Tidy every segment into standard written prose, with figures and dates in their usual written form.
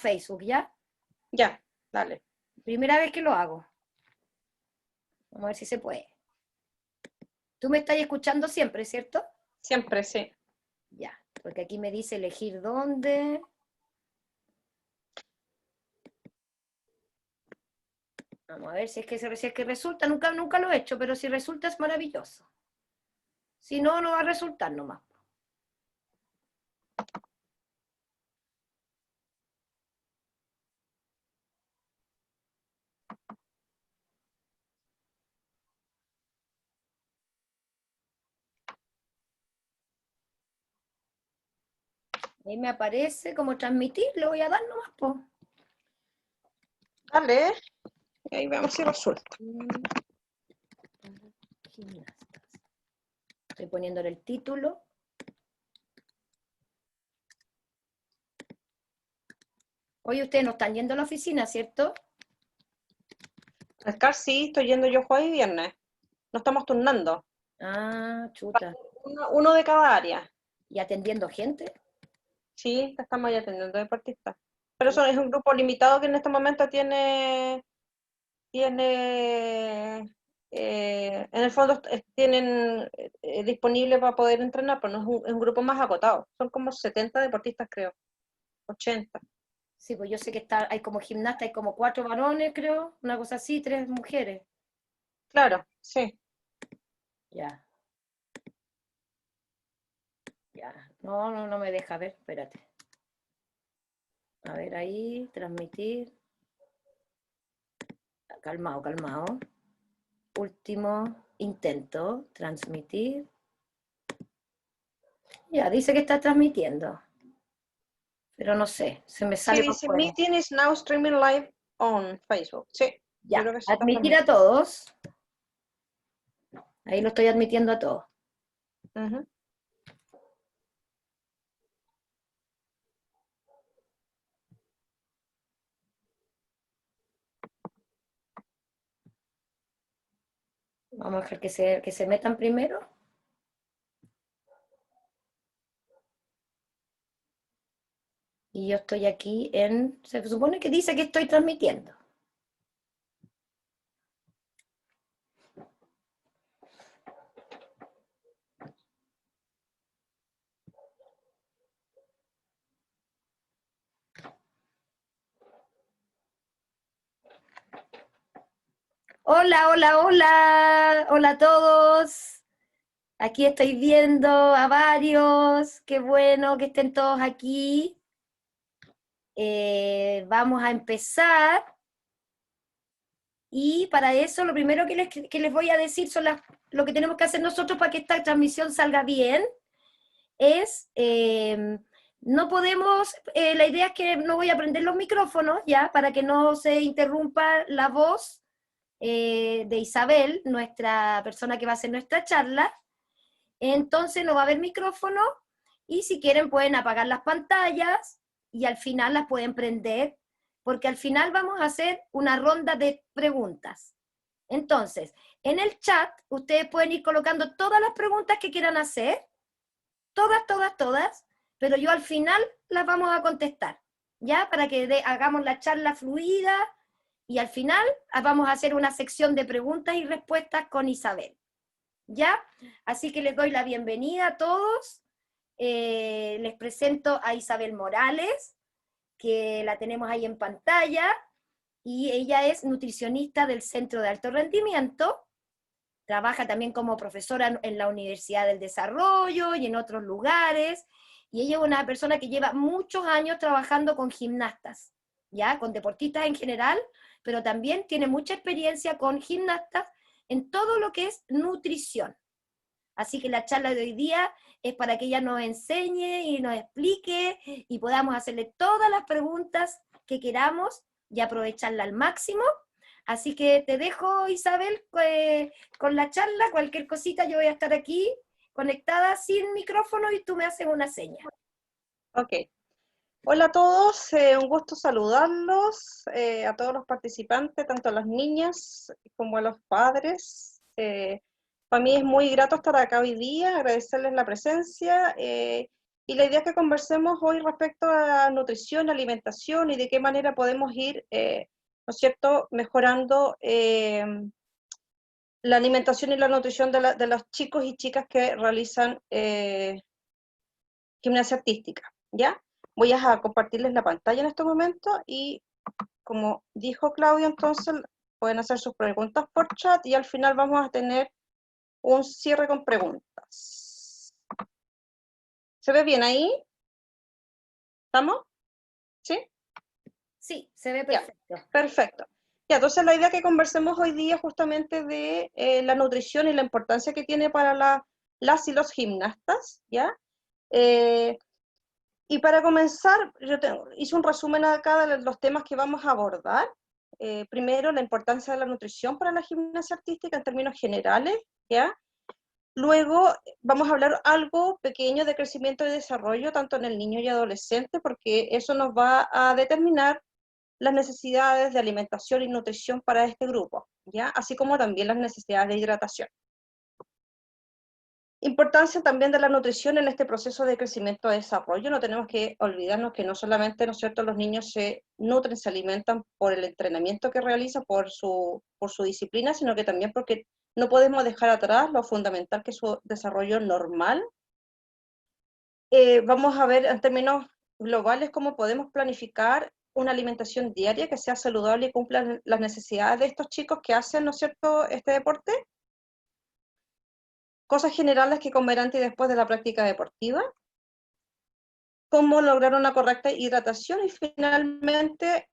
Facebook, ¿ya? Ya, dale. Primera vez que lo hago. Vamos a ver si se puede. Tú me estás escuchando siempre, ¿cierto? Siempre, sí. Ya, porque aquí me dice elegir dónde. Vamos a ver si es que resulta. Nunca lo he hecho, pero si resulta es maravilloso. Si no, no va a resultar nomás. Ahí me aparece como transmitir, lo voy a dar nomás, po. Dale. Y ahí vemos si resulta. Gimnastas. Estoy poniéndole el título. Oye, ustedes no están yendo a la oficina, ¿cierto? Al CAR sí, estoy yendo yo jueves y viernes. No estamos turnando. Ah, chuta. Uno de cada área. ¿Y atendiendo gente? Sí, estamos ya atendiendo deportistas. Pero eso es un grupo limitado que en este momento en el fondo tienen disponible para poder entrenar, pero no es un grupo más acotado. Son como 70 deportistas, creo. 80. Sí, pues yo sé que hay como gimnasta, hay como 4 varones, creo, una cosa así, 3 mujeres. Claro, sí. Ya. Ya. No me deja ver, espérate. A ver ahí, transmitir. Calmado. Último intento, transmitir. Ya, dice que está transmitiendo. Pero no sé, se me Sí, sale por dice, fuera. meeting is now streaming live on Facebook. Sí, yo Ya, creo que se está admitir a transmitiendo. todos. Ahí lo estoy admitiendo a todos. Ujú. Vamos a dejar que se metan primero. Y yo estoy aquí se supone que dice que estoy transmitiendo. Hola a todos. Aquí estoy viendo a varios. Qué bueno que estén todos aquí. Vamos a empezar. Y para eso lo primero que les voy a decir son lo que tenemos que hacer nosotros para que esta transmisión salga bien. No podemos, la idea es que no voy a prender los micrófonos, ya, para que no se interrumpa la voz de Isabel, nuestra persona que va a hacer nuestra charla. Entonces no va a haber micrófono y si quieren pueden apagar las pantallas y al final las pueden prender, porque al final vamos a hacer una ronda de preguntas. Entonces, en el chat ustedes pueden ir colocando todas las preguntas que quieran hacer, todas, pero yo al final las vamos a contestar, ¿ya? Para que hagamos la charla fluida y al final vamos a hacer una sección de preguntas y respuestas con Isabel, ¿ya? Así que les doy la bienvenida a todos. Les presento a Isabel Morales, que la tenemos ahí en pantalla, y ella es nutricionista del Centro de Alto Rendimiento. Trabaja también como profesora en la Universidad del Desarrollo y en otros lugares, y ella es una persona que lleva muchos años trabajando con gimnastas, ¿ya? Con deportistas en general, pero también tiene mucha experiencia con gimnastas en todo lo que es nutrición. Así que la charla de hoy día es para que ella nos enseñe y nos explique y podamos hacerle todas las preguntas que queramos y aprovecharla al máximo. Así que te dejo, Isabel, con la charla. Cualquier cosita yo voy a estar aquí conectada sin micrófono y tú me haces una seña. Ok. Hola a todos, un gusto saludarlos, a todos los participantes, tanto a las niñas como a los padres. Para mí es muy grato estar acá hoy día, agradecerles la presencia Y la idea es que conversemos hoy respecto a nutrición, alimentación y de qué manera podemos ir, ¿no es cierto?, mejorando la alimentación y la nutrición de los chicos y chicas que realizan gimnasia artística, ¿ya? Voy a compartirles la pantalla en este momento y, como dijo Claudia, entonces pueden hacer sus preguntas por chat y al final vamos a tener un cierre con preguntas. ¿Se ve bien ahí? ¿Estamos? ¿Sí? Sí, se ve Ya, perfecto. perfecto. Ya, entonces la idea es que conversemos hoy día justamente de la nutrición y la importancia que tiene para las y los gimnastas, ¿ya? Y para comenzar, hice un resumen acá de los temas que vamos a abordar. Primero, la importancia de la nutrición para la gimnasia artística en términos generales, ¿ya? Luego vamos a hablar algo pequeño de crecimiento y desarrollo, tanto en el niño y adolescente, porque eso nos va a determinar las necesidades de alimentación y nutrición para este grupo, ¿ya? Así como también las necesidades de hidratación. Importancia también de la nutrición en este proceso de crecimiento y desarrollo. No tenemos que olvidarnos que no solamente, ¿no es cierto?, los niños se nutren, se alimentan por el entrenamiento que realizan, por su disciplina, sino que también porque no podemos dejar atrás lo fundamental que es su desarrollo normal. Vamos a ver en términos globales cómo podemos planificar una alimentación diaria que sea saludable y cumpla las necesidades de estos chicos que hacen, ¿no es cierto?, este deporte. Cosas generales que comer antes y después de la práctica deportiva. Cómo lograr una correcta hidratación y finalmente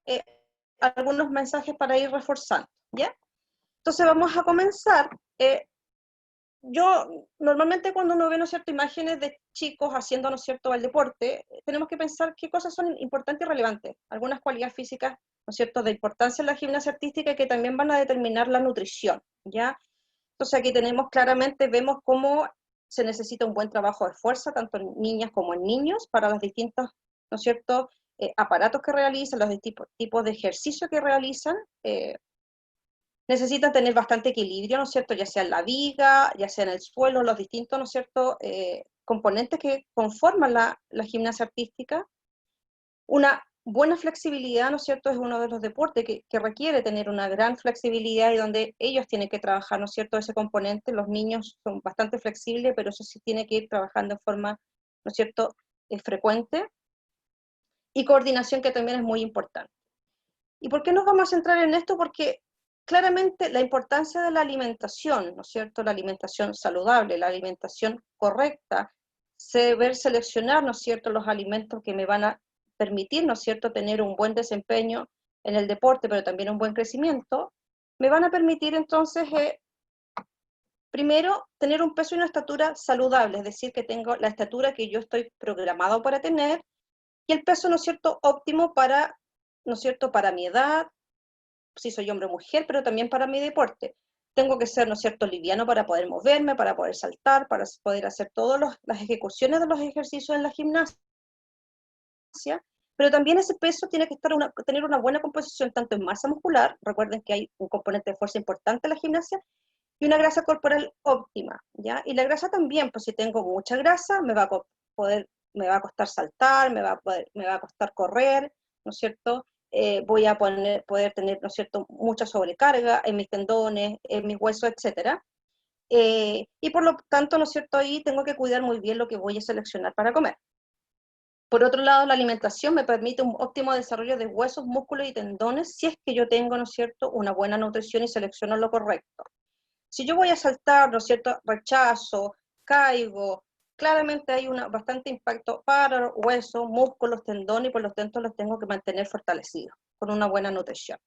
algunos mensajes para ir reforzando, ¿ya? Entonces vamos a comenzar. Yo, normalmente cuando uno ve, ¿no es cierto?, imágenes de chicos haciendo, ¿no es cierto?, el deporte, tenemos que pensar qué cosas son importantes y relevantes. Algunas cualidades físicas, ¿no es cierto?, de importancia en la gimnasia artística que también van a determinar la nutrición, ¿ya? Entonces aquí tenemos claramente, vemos cómo se necesita un buen trabajo de fuerza, tanto en niñas como en niños, para los distintos, ¿no es cierto?, aparatos que realizan, los tipos de ejercicio que realizan. Necesitan tener bastante equilibrio, ¿no es cierto?, ya sea en la viga, ya sea en el suelo, los distintos, ¿no es cierto?, componentes que conforman la gimnasia artística. Una buena flexibilidad, ¿no es cierto?, es uno de los deportes que requiere tener una gran flexibilidad y donde ellos tienen que trabajar, ¿no es cierto?, ese componente. Los niños son bastante flexibles, pero eso sí tiene que ir trabajando en forma, ¿no es cierto?, frecuente. Y coordinación, que también es muy importante. ¿Y por qué nos vamos a centrar en esto? Porque claramente la importancia de la alimentación, ¿no es cierto?, la alimentación saludable, la alimentación correcta, saber seleccionar, ¿no es cierto?, los alimentos que me van a permitir, ¿no es cierto?, tener un buen desempeño en el deporte, pero también un buen crecimiento, me van a permitir entonces, primero, tener un peso y una estatura saludable, es decir, que tengo la estatura que yo estoy programado para tener, y el peso, ¿no es cierto?, óptimo para, ¿no es cierto?, para mi edad, si soy hombre o mujer, pero también para mi deporte. Tengo que ser, ¿no es cierto?, liviano para poder moverme, para poder saltar, para poder hacer todas las ejecuciones de los ejercicios en la gimnasia, pero también ese peso tiene que tener una buena composición tanto en masa muscular, recuerden que hay un componente de fuerza importante en la gimnasia, y una grasa corporal óptima, ¿ya? Y la grasa también, pues si tengo mucha grasa, me va a costar saltar, me va a costar correr, ¿no es cierto? Voy a poder tener, ¿no es cierto?, mucha sobrecarga en mis tendones, en mis huesos, etcétera. Y por lo tanto, ¿no es cierto?, ahí tengo que cuidar muy bien lo que voy a seleccionar para comer. Por otro lado, la alimentación me permite un óptimo desarrollo de huesos, músculos y tendones si es que yo tengo, ¿no es cierto?, una buena nutrición y selecciono lo correcto. Si yo voy a saltar, ¿no es cierto?, rechazo, caigo, claramente hay bastante impacto para los huesos, músculos, tendones, y por lo tanto los tengo que mantener fortalecidos, con una buena nutrición.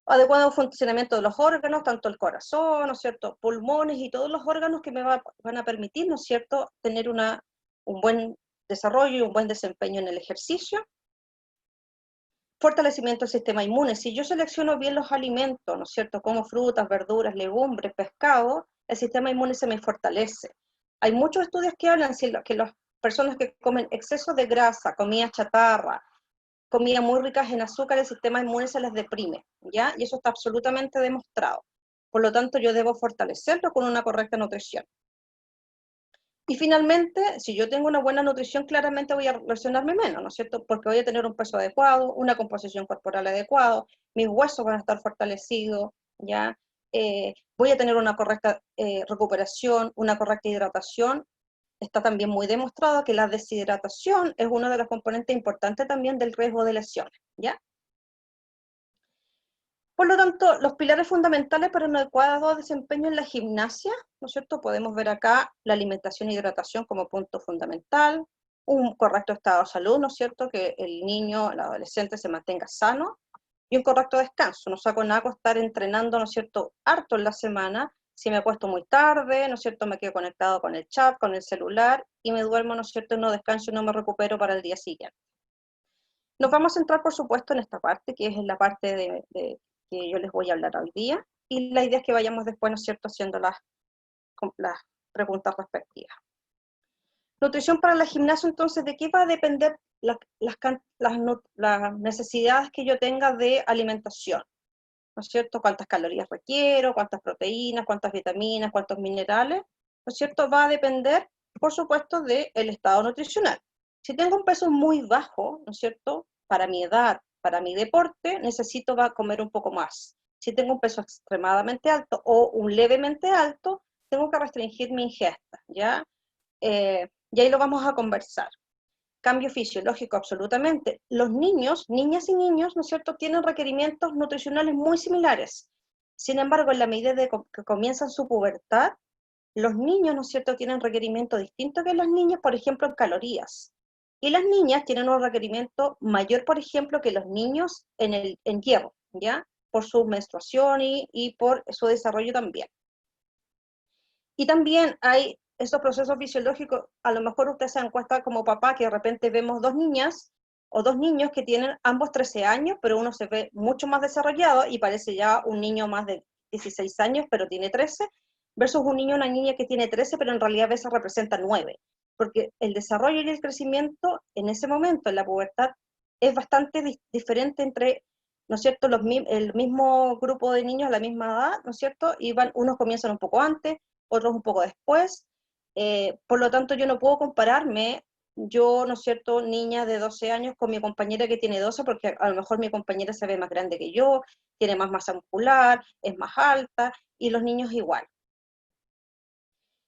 Adecuado funcionamiento de los órganos, tanto el corazón, ¿no es cierto?, pulmones y todos los órganos que me van a permitir, ¿no es cierto?, tener un buen desarrollo y un buen desempeño en el ejercicio. Fortalecimiento del sistema inmune. Si yo selecciono bien los alimentos, ¿no es cierto?, como frutas, verduras, legumbres, pescado, el sistema inmune se me fortalece. Hay muchos estudios que hablan que las personas que comen exceso de grasa, comida chatarra, comida muy ricas en azúcar, el sistema inmune se les deprime, ¿ya? Y eso está absolutamente demostrado. Por lo tanto, yo debo fortalecerlo con una correcta nutrición. Y finalmente, si yo tengo una buena nutrición, claramente voy a lesionarme menos, ¿no es cierto? Porque voy a tener un peso adecuado, una composición corporal adecuada, mis huesos van a estar fortalecidos, ¿ya? Voy a tener una correcta recuperación, una correcta hidratación. Está también muy demostrado que la deshidratación es uno de los componentes importantes también del riesgo de lesiones, ¿ya? Por lo tanto, los pilares fundamentales para un adecuado desempeño en la gimnasia, ¿no es cierto? Podemos ver acá la alimentación e hidratación como punto fundamental, un correcto estado de salud, ¿no es cierto? Que el niño, el adolescente se mantenga sano, y un correcto descanso. No saco nada con estar entrenando, ¿no es cierto?, harto en la semana, si me acuesto muy tarde, ¿no es cierto?, me quedo conectado con el chat, con el celular, y me duermo, ¿no es cierto?, no descanso y no me recupero para el día siguiente. Nos vamos a centrar, por supuesto, en esta parte, que es la parte de que yo les voy a hablar hoy día, y la idea es que vayamos después, ¿no es cierto?, haciendo las preguntas respectivas. Nutrición para la gimnasia, entonces, ¿de qué va a depender las necesidades que yo tenga de alimentación? ¿No es cierto? ¿Cuántas calorías requiero? ¿Cuántas proteínas? ¿Cuántas vitaminas? ¿Cuántos minerales? ¿No es cierto? Va a depender, por supuesto, del estado nutricional. Si tengo un peso muy bajo, ¿no es cierto?, para mi edad, para mi deporte, necesito comer un poco más. Si tengo un peso extremadamente alto o un levemente alto, tengo que restringir mi ingesta, ¿ya? Y ahí lo vamos a conversar. Cambio fisiológico, absolutamente. Los niños, niñas y niños, ¿no es cierto?, tienen requerimientos nutricionales muy similares. Sin embargo, en la medida de que comienzan su pubertad, los niños, ¿no es cierto?, tienen requerimientos distintos que las niñas, por ejemplo, en calorías. Y las niñas tienen un requerimiento mayor, por ejemplo, que los niños en hierro, ¿ya? Por su menstruación y por su desarrollo también. Y también hay esos procesos fisiológicos, a lo mejor usted se dan cuenta como papá que de repente vemos dos niñas o dos niños que tienen ambos 13 años, pero uno se ve mucho más desarrollado y parece ya un niño más de 16 años, pero tiene 13, versus un niño o una niña que tiene 13, pero en realidad a veces representa 9, porque el desarrollo y el crecimiento en ese momento, en la pubertad, es bastante diferente entre, ¿no es cierto?, el mismo grupo de niños a la misma edad, ¿no es cierto?, y unos comienzan un poco antes, otros un poco después. Por lo tanto, yo no puedo compararme, yo, ¿no es cierto?, niña de 12 años con mi compañera que tiene 12, porque a lo mejor mi compañera se ve más grande que yo, tiene más masa muscular, es más alta, y los niños igual.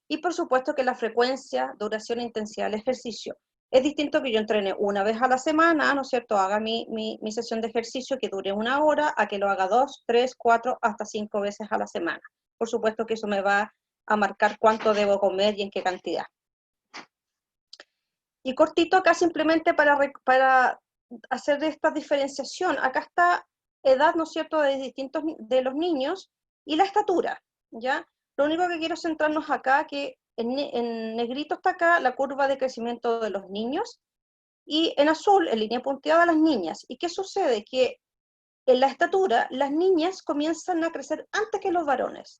Y por supuesto que la frecuencia, duración e intensidad del ejercicio. Es distinto que yo entrene una vez a la semana, ¿no es cierto?, haga mi sesión de ejercicio que dure 1 hora, a que lo haga 2, 3, 4, hasta 5 veces a la semana. Por supuesto que eso me va a marcar cuánto debo comer y en qué cantidad. Y cortito acá simplemente para hacer esta diferenciación. Acá está edad, ¿no es cierto?, de los niños y la estatura, ¿ya? Lo único que quiero centrarnos acá, que en negrito está acá la curva de crecimiento de los niños y en azul, en línea punteada, las niñas. ¿Y qué sucede? Que en la estatura, las niñas comienzan a crecer antes que los varones.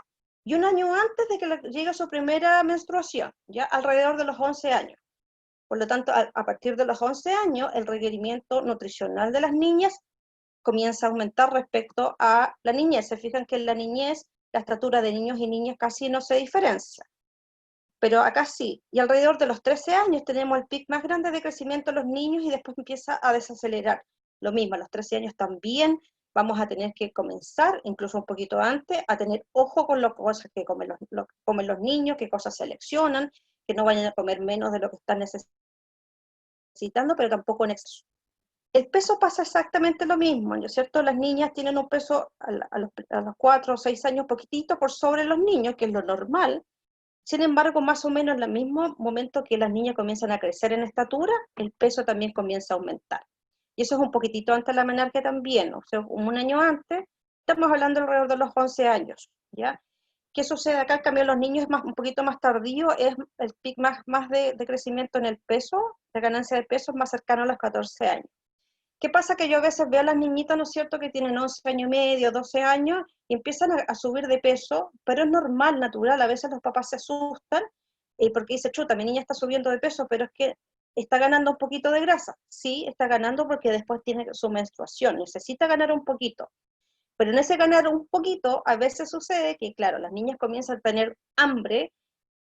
Y un año antes de que llegue su primera menstruación, ya alrededor de los 11 años. Por lo tanto, a partir de los 11 años, el requerimiento nutricional de las niñas comienza a aumentar respecto a la niñez. Se fijan que en la niñez la estatura de niños y niñas casi no se diferencia. Pero acá sí. Y alrededor de los 13 años tenemos el pic más grande de crecimiento de los niños y después empieza a desacelerar. Lo mismo, a los 13 años también vamos a tener que comenzar, incluso un poquito antes, a tener ojo con las cosas que comen los niños, qué cosas seleccionan, que no vayan a comer menos de lo que están necesitando, pero tampoco en exceso. El peso pasa exactamente lo mismo, ¿no es cierto? Las niñas tienen un peso a los 4 o 6 años poquitito por sobre los niños, que es lo normal. Sin embargo, más o menos en el mismo momento que las niñas comienzan a crecer en estatura, el peso también comienza a aumentar. Y eso es un poquitito antes de la menarquia también, o sea, un año antes, estamos hablando alrededor de los 11 años, ¿ya? ¿Qué sucede acá? En cambio, los niños es un poquito más tardío, es el pic más de crecimiento en el peso, de ganancia de peso es más cercano a los 14 años. ¿Qué pasa? Que yo a veces veo a las niñitas, ¿no es cierto?, que tienen 11 años y medio, 12 años, y empiezan a subir de peso, pero es normal, natural, a veces los papás se asustan, porque dicen, chuta, mi niña está subiendo de peso, pero es que está ganando un poquito de grasa. Sí, está ganando porque después tiene su menstruación, necesita ganar un poquito. Pero en ese ganar un poquito, a veces sucede que, claro, las niñas comienzan a tener hambre,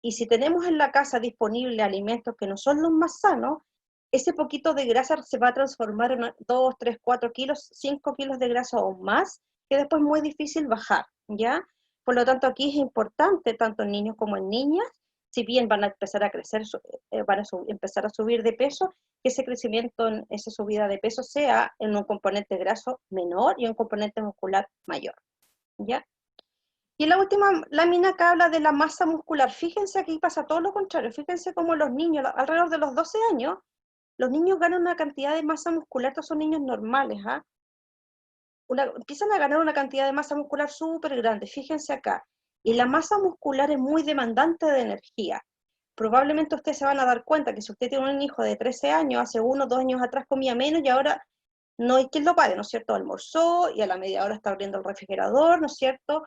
Y si tenemos en la casa disponible alimentos que no son los más sanos, ese poquito de grasa se va a transformar en 2, 3, 4 kilos, 5 kilos de grasa o más, que después es muy difícil bajar, ¿ya? Por lo tanto, aquí es importante, tanto en niños como en niñas, si bien van a empezar a crecer, van a empezar a subir de peso, que ese crecimiento, esa subida de peso sea en un componente graso menor y un componente muscular mayor, ¿ya? Y la última lámina acá habla de la masa muscular. Fíjense, aquí pasa todo lo contrario. Fíjense cómo los niños, alrededor de los 12 años, los niños ganan una cantidad de masa muscular, estos son niños normales, ¿ah? Empiezan a ganar una cantidad de masa muscular súper grande, fíjense acá. Y la masa muscular es muy demandante de energía. Probablemente ustedes se van a dar cuenta que si usted tiene un hijo de 13 años, hace 1 o 2 años atrás comía menos y ahora no hay quien lo pare, ¿no es cierto? Almorzó y a la media hora está abriendo el refrigerador, ¿no es cierto?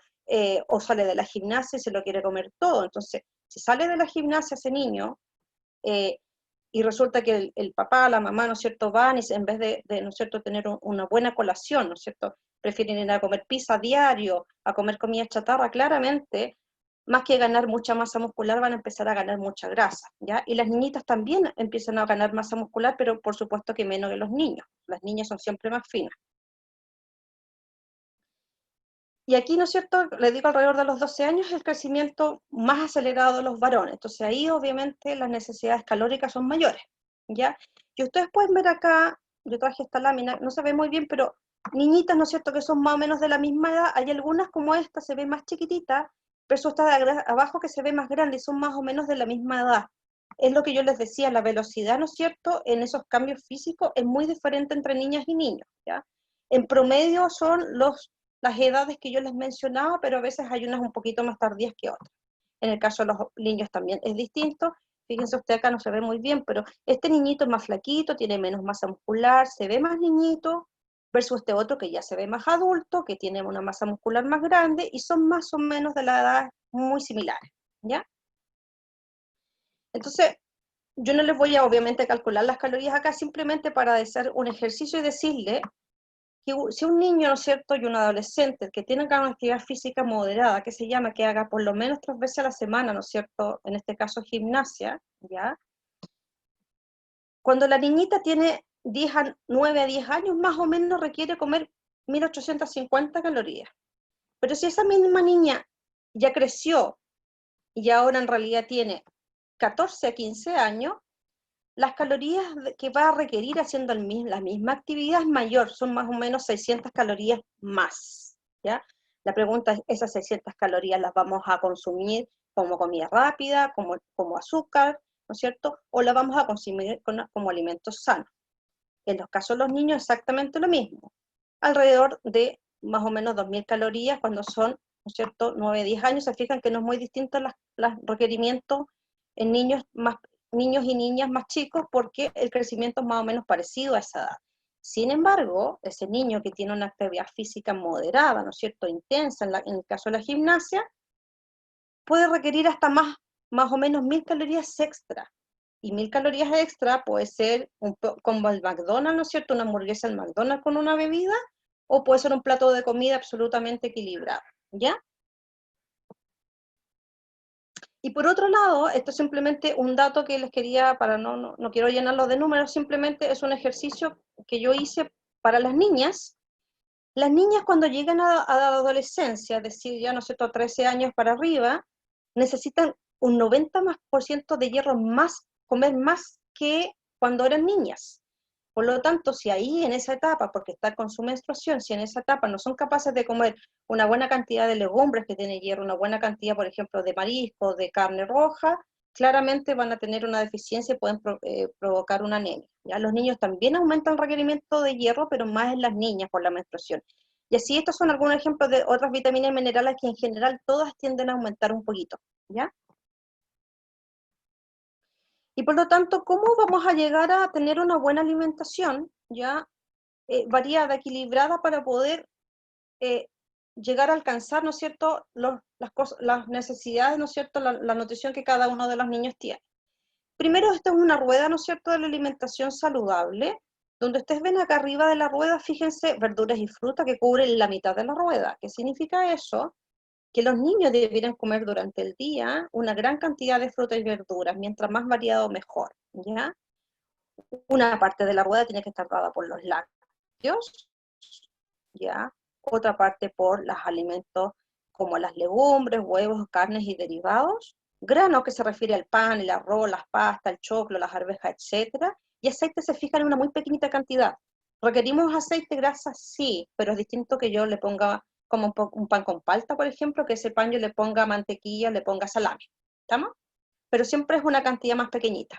O sale de la gimnasia y se lo quiere comer todo. Entonces, si sale de la gimnasia ese niño, eh, y resulta que el papá, la mamá, ¿no es cierto?, van y en vez de ¿no es cierto?, tener una buena colación, ¿no es cierto?, prefieren ir a comer pizza a diario, a comer comida chatarra, claramente, más que ganar mucha masa muscular, van a empezar a ganar mucha grasa, ¿ya? Y las niñitas también empiezan a ganar masa muscular, pero por supuesto que menos que los niños. Las niñas son siempre más finas. Y aquí, ¿no es cierto?, le digo alrededor de los 12 años, el crecimiento más acelerado de los varones. Entonces ahí obviamente las necesidades calóricas son mayores, ¿ya? Y ustedes pueden ver acá, yo traje esta lámina, no se ve muy bien, pero niñitas, ¿no es cierto?, que son más o menos de la misma edad. Hay algunas como esta, se ve más chiquitita, pero eso está de abajo que se ve más grande y son más o menos de la misma edad. Es lo que yo les decía, la velocidad, ¿no es cierto?, en esos cambios físicos es muy diferente entre niñas y niños, ¿ya? En promedio son las edades que yo les mencionaba, pero a veces hay unas un poquito más tardías que otras. En el caso de los niños también es distinto. Fíjense usted acá no se ve muy bien, pero este niñito es más flaquito, tiene menos masa muscular, se ve más niñito, versus este otro que ya se ve más adulto, que tiene una masa muscular más grande y son más o menos de la edad muy similares, ¿ya? Entonces, yo no les voy a obviamente calcular las calorías acá, simplemente para hacer un ejercicio y decirle que si un niño, ¿no es cierto?, y un adolescente que tiene una actividad física moderada, que se llama, que haga por lo menos 3 veces a la semana, ¿no es cierto?, en este caso gimnasia, ¿ya? Cuando la niñita tiene 9 a 10 años, más o menos requiere comer 1850 calorías. Pero si esa misma niña ya creció y ahora en realidad tiene 14 a 15 años, las calorías que va a requerir haciendo la misma actividad es mayor, son más o menos 600 calorías más, ¿ya? La pregunta es, ¿esas 600 calorías las vamos a consumir como comida rápida, como azúcar, ¿no es cierto? O las vamos a consumir como alimentos sanos. En los casos de los niños exactamente lo mismo, alrededor de más o menos 2000 calorías cuando son, ¿no es cierto?, 9, 10 años. Se fijan que no es muy distinto los requerimientos en niños y niñas más chicos, porque el crecimiento es más o menos parecido a esa edad. Sin embargo, ese niño que tiene una actividad física moderada, ¿no es cierto?, intensa, en el caso de la gimnasia, puede requerir hasta más o menos 1000 calorías extra. Y 1000 calorías extra puede ser como el McDonald's, ¿no es cierto?, una hamburguesa del McDonald's con una bebida, o puede ser un plato de comida absolutamente equilibrado, ¿ya? Y por otro lado, esto es simplemente un dato que les quería, para no quiero llenarlo de números, simplemente es un ejercicio que yo hice para las niñas. Las niñas cuando llegan a la adolescencia, es decir, ya no sé, 13 años para arriba, necesitan un 90% de hierro más, comer más que cuando eran niñas. Por lo tanto, si ahí en esa etapa, porque está con su menstruación, si en esa etapa no son capaces de comer una buena cantidad de legumbres que tienen hierro, una buena cantidad, por ejemplo, de marisco, de carne roja, claramente van a tener una deficiencia y pueden provocar una anemia. ¿Ya? Los niños también aumentan el requerimiento de hierro, pero más en las niñas por la menstruación. Y así estos son algunos ejemplos de otras vitaminas y minerales que en general todas tienden a aumentar un poquito, ¿ya? Y por lo tanto, ¿cómo vamos a llegar a tener una buena alimentación, ya variada, equilibrada, para poder eh, llegar a alcanzar, ¿no es cierto?, las necesidades, ¿no es cierto?, la nutrición que cada uno de los niños tiene? Primero, esto es una rueda, ¿no es cierto?, de la alimentación saludable, donde ustedes ven acá arriba de la rueda, fíjense, verduras y frutas que cubren la mitad de la rueda. ¿Qué significa eso? que los niños debieran comer durante el día una gran cantidad de frutas y verduras, mientras más variado mejor, ¿ya? Una parte de la rueda tiene que estar dada por los lácteos, ¿ya? Otra parte por los alimentos como las legumbres, huevos, carnes y derivados, grano que se refiere al pan, el arroz, las pastas, el choclo, las arvejas, etcétera, y aceite se fija en una muy pequeñita cantidad. ¿Requerimos aceite, grasa? Sí, pero es distinto que yo le ponga como un pan con palta, por ejemplo, que ese pan yo le ponga mantequilla, le ponga salami, ¿estamos? Pero siempre es una cantidad más pequeñita.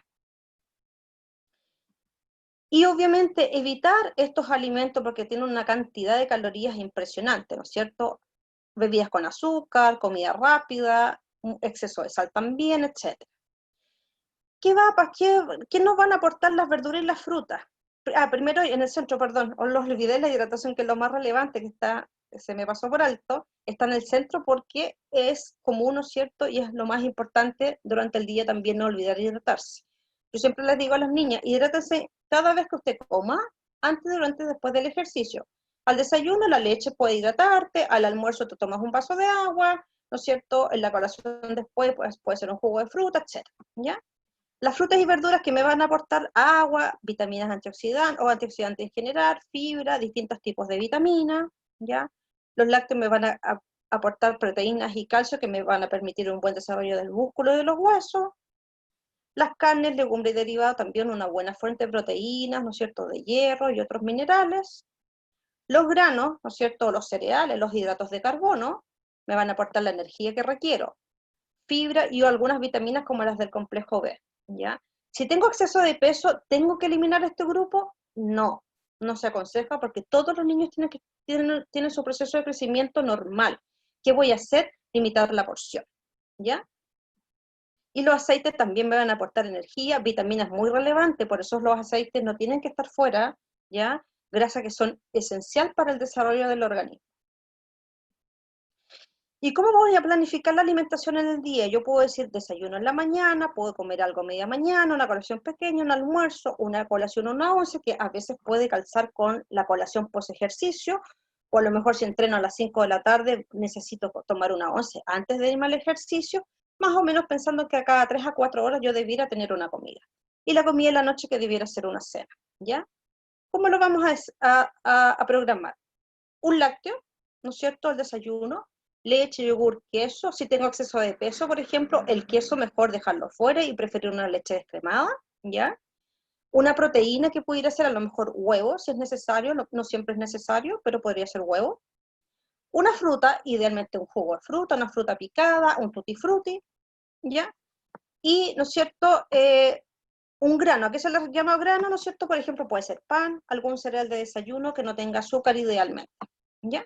Y obviamente evitar estos alimentos porque tienen una cantidad de calorías impresionante, ¿no es cierto? Bebidas con azúcar, comida rápida, un exceso de sal también, etc. ¿Qué nos van a aportar las verduras y las frutas? Primero en el centro, perdón, os los olvidé, la hidratación, que es lo más relevante, se me pasó por alto, está en el centro porque es común, ¿no es cierto? Y es lo más importante durante el día también, no olvidar hidratarse. Yo siempre les digo a las niñas, hidrátense cada vez que usted coma, antes, durante y después del ejercicio. Al desayuno la leche puede hidratarte, al almuerzo te tomas un vaso de agua, ¿no es cierto? En la colación después pues, puede ser un jugo de fruta, etc. ¿Ya? Las frutas y verduras que me van a aportar agua, vitaminas antioxidantes o antioxidantes en general, fibra, distintos tipos de vitaminas, ¿ya? Los lácteos me van a aportar proteínas y calcio que me van a permitir un buen desarrollo del músculo y de los huesos. Las carnes, legumbres y derivados también una buena fuente de proteínas, ¿no es cierto?, de hierro y otros minerales. Los granos, ¿no es cierto?, los cereales, los hidratos de carbono, me van a aportar la energía que requiero. Fibra y algunas vitaminas como las del complejo B, ¿ya? Si tengo exceso de peso, ¿tengo que eliminar este grupo? No, no se aconseja porque todos los niños tienen su proceso de crecimiento normal. ¿Qué voy a hacer? Limitar la porción, ¿ya? Y los aceites también me van a aportar energía, vitaminas muy relevantes, por eso los aceites no tienen que estar fuera, ¿ya? Grasas que son esencial para el desarrollo del organismo. ¿Y cómo voy a planificar la alimentación en el día? Yo puedo decir desayuno en la mañana, puedo comer algo a media mañana, una colación pequeña, un almuerzo, una colación o una once, que a veces puede calzar con la colación post ejercicio, o a lo mejor si entreno a las 5 de la tarde necesito tomar una once antes de irme al ejercicio, más o menos pensando que a cada 3 a 4 horas yo debiera tener una comida. Y la comida de la noche que debiera ser una cena, ¿ya? ¿Cómo lo vamos a programar? Un lácteo, ¿no es cierto?, al desayuno, leche, yogur, queso. Si tengo exceso de peso, por ejemplo, el queso mejor dejarlo fuera y preferir una leche descremada, ¿ya? Una proteína que pudiera ser a lo mejor huevo, si es necesario, no siempre es necesario, pero podría ser huevo. Una fruta, idealmente un jugo de fruta, una fruta picada, un tutti frutti, ¿ya? Y, ¿no es cierto?, un grano, ¿a qué se le llama grano? ¿No es cierto? Por ejemplo, puede ser pan, algún cereal de desayuno que no tenga azúcar idealmente, ¿ya?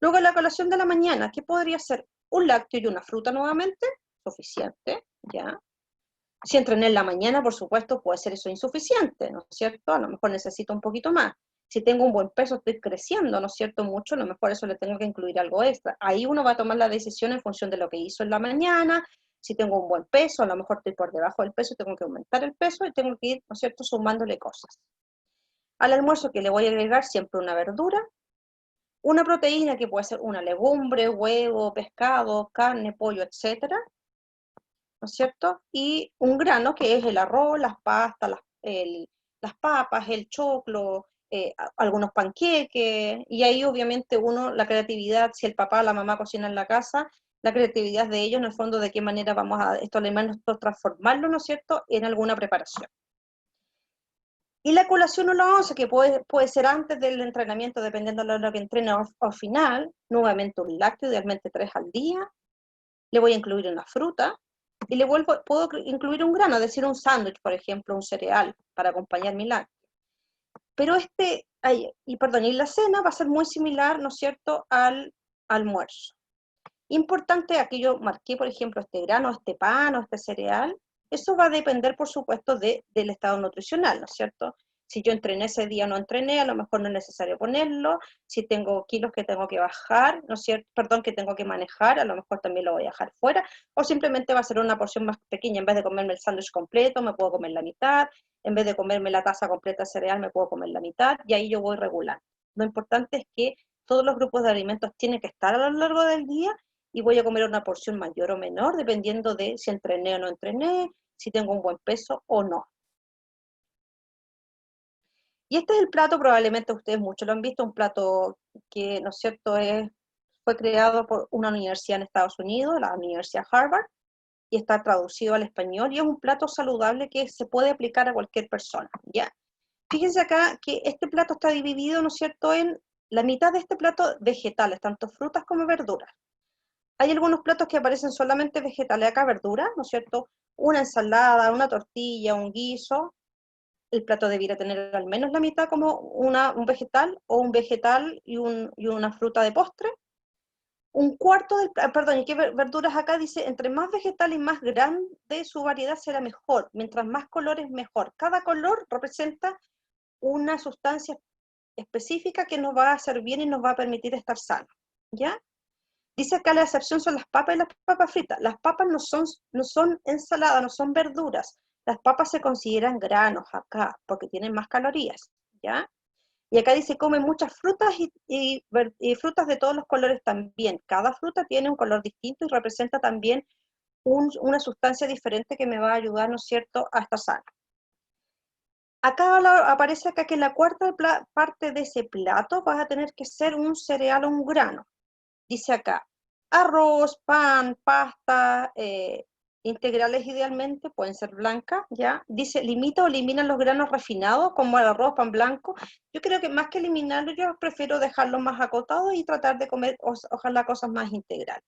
Luego la colación de la mañana, ¿qué podría ser? Un lácteo y una fruta nuevamente, suficiente, ¿ya? Si entrené en la mañana, por supuesto, puede ser eso insuficiente, ¿no es cierto? A lo mejor necesito un poquito más. Si tengo un buen peso, estoy creciendo, ¿no es cierto? Mucho, a lo mejor eso le tengo que incluir algo extra. Ahí uno va a tomar la decisión en función de lo que hizo en la mañana. Si tengo un buen peso, a lo mejor estoy por debajo del peso, tengo que aumentar el peso y tengo que ir, ¿no es cierto?, sumándole cosas. Al almuerzo que le voy a agregar siempre una verdura, una proteína que puede ser una legumbre, huevo, pescado, carne, pollo, etcétera, ¿no es cierto? Y un grano que es el arroz, las pastas, las papas, el choclo, algunos panqueques, y ahí obviamente uno, la creatividad, si el papá, la mamá cocina en la casa, la creatividad de ellos, en el fondo, de qué manera vamos a estos alimentos transformarlo, ¿no es cierto?, en alguna preparación. Y la colación o la once, que puede ser antes del entrenamiento, dependiendo de la hora que entrene, o final, nuevamente un lácteo, idealmente 3 al día, le voy a incluir una fruta, y puedo incluir un grano, es decir, un sándwich, por ejemplo, un cereal, para acompañar mi lácteo. Pero y la cena va a ser muy similar, ¿no es cierto?, al almuerzo. Importante, aquí yo marqué, por ejemplo, este grano, este pan o este cereal, eso va a depender, por supuesto, del estado nutricional, ¿no es cierto? Si yo entrené ese día o no entrené, a lo mejor no es necesario ponerlo. Si tengo kilos que tengo que bajar, ¿no es cierto? Perdón, que tengo que manejar, a lo mejor también lo voy a dejar fuera. O simplemente va a ser una porción más pequeña. En vez de comerme el sándwich completo, me puedo comer la mitad. En vez de comerme la taza completa de cereal, me puedo comer la mitad. Y ahí yo voy regulando. Lo importante es que todos los grupos de alimentos tienen que estar a lo largo del día y voy a comer una porción mayor o menor, dependiendo de si entrené o no entrené, si tengo un buen peso o no. Y este es el plato, probablemente ustedes muchos lo han visto, un plato que, ¿no es cierto?, fue creado por una universidad en Estados Unidos, la Universidad Harvard, y está traducido al español, y es un plato saludable que se puede aplicar a cualquier persona, ¿ya? Fíjense acá que este plato está dividido, ¿no es cierto?, en la mitad de este plato vegetales, tanto frutas como verduras. Hay algunos platos que aparecen solamente vegetales, acá verduras, ¿no es cierto?, una ensalada, una tortilla, un guiso. El plato debiera tener al menos la mitad como un vegetal, o un vegetal y una fruta de postre. Un cuarto perdón, ¿y qué verduras acá? Dice, entre más vegetal y más grande su variedad será mejor, mientras más colores mejor. Cada color representa una sustancia específica que nos va a hacer bien y nos va a permitir estar sanos, ¿ya? Dice acá la excepción son las papas y las papas fritas. Las papas no son ensalada, no son verduras. Las papas se consideran granos acá, porque tienen más calorías, ¿ya? Y acá dice, come muchas frutas y frutas de todos los colores también. Cada fruta tiene un color distinto y representa también una sustancia diferente que me va a ayudar, ¿no es cierto?, a estar sano. Acá aparece acá que la cuarta parte de ese plato vas a tener que ser un cereal o un grano. Dice acá, arroz, pan, pasta, integrales idealmente, pueden ser blancas, ¿ya? Dice, limita o elimina los granos refinados, como el arroz, pan blanco. Yo creo que más que eliminarlo, yo prefiero dejarlo más acotado y tratar de comer, ojalá, cosas más integrales.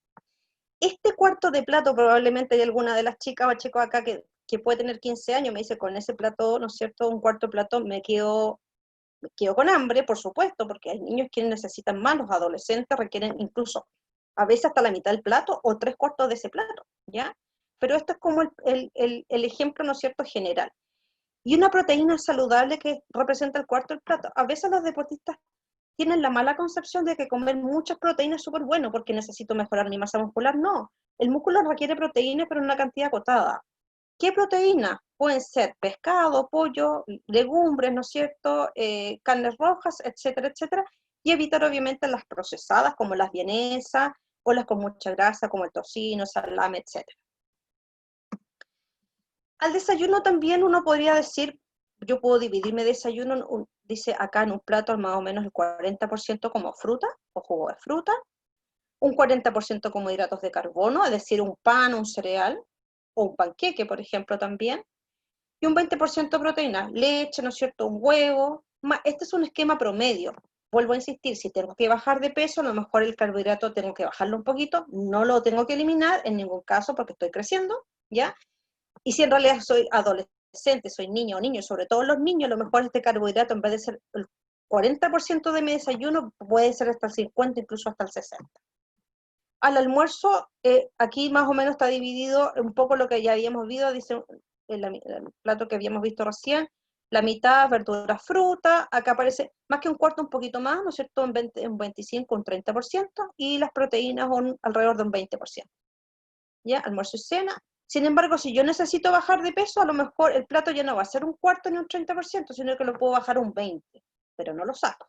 Este cuarto de plato, probablemente hay alguna de las chicas o chicos acá que puede tener 15 años, me dice, con ese plato, ¿no es cierto?, un cuarto de plato, me quedo con hambre, por supuesto, porque hay niños que necesitan más, los adolescentes requieren incluso a veces hasta la mitad del plato o 3/4 de ese plato, ¿ya? Pero esto es como el ejemplo, ¿no es cierto?, general. Y una proteína saludable que representa el cuarto del plato. A veces los deportistas tienen la mala concepción de que comer muchas proteínas es súper bueno porque necesito mejorar mi masa muscular. No, el músculo requiere proteínas, pero en una cantidad acotada. ¿Qué proteínas? Pueden ser pescado, pollo, legumbres, ¿no es cierto?, carnes rojas, etcétera, etcétera, y evitar obviamente las procesadas como las vienesas o las con mucha grasa como el tocino, salame, etcétera. Al desayuno también uno podría decir, yo puedo dividir mi desayuno, dice acá en un plato más o menos el 40% como fruta o jugo de fruta, un 40% como hidratos de carbono, es decir, un pan, un cereal, o un panqueque, por ejemplo, también, y un 20% de proteína, leche, ¿no es cierto?, un huevo. Este es un esquema promedio. Vuelvo a insistir, si tengo que bajar de peso, a lo mejor el carbohidrato tengo que bajarlo un poquito, no lo tengo que eliminar en ningún caso porque estoy creciendo, ¿ya? Y si en realidad soy adolescente, soy niño o niño, sobre todo los niños, a lo mejor este carbohidrato en vez de ser el 40% de mi desayuno, puede ser hasta el 50, incluso hasta el 60. Al almuerzo, aquí más o menos está dividido un poco lo que ya habíamos visto, dice el plato que habíamos visto recién, la mitad verduras, fruta, acá aparece más que un cuarto, un poquito más, ¿no es cierto?, un 25, un 30%, y las proteínas alrededor de un 20%. ¿Ya? Almuerzo y cena. Sin embargo, si yo necesito bajar de peso, a lo mejor el plato ya no va a ser un cuarto ni un 30%, sino que lo puedo bajar un 20%, pero no lo saco.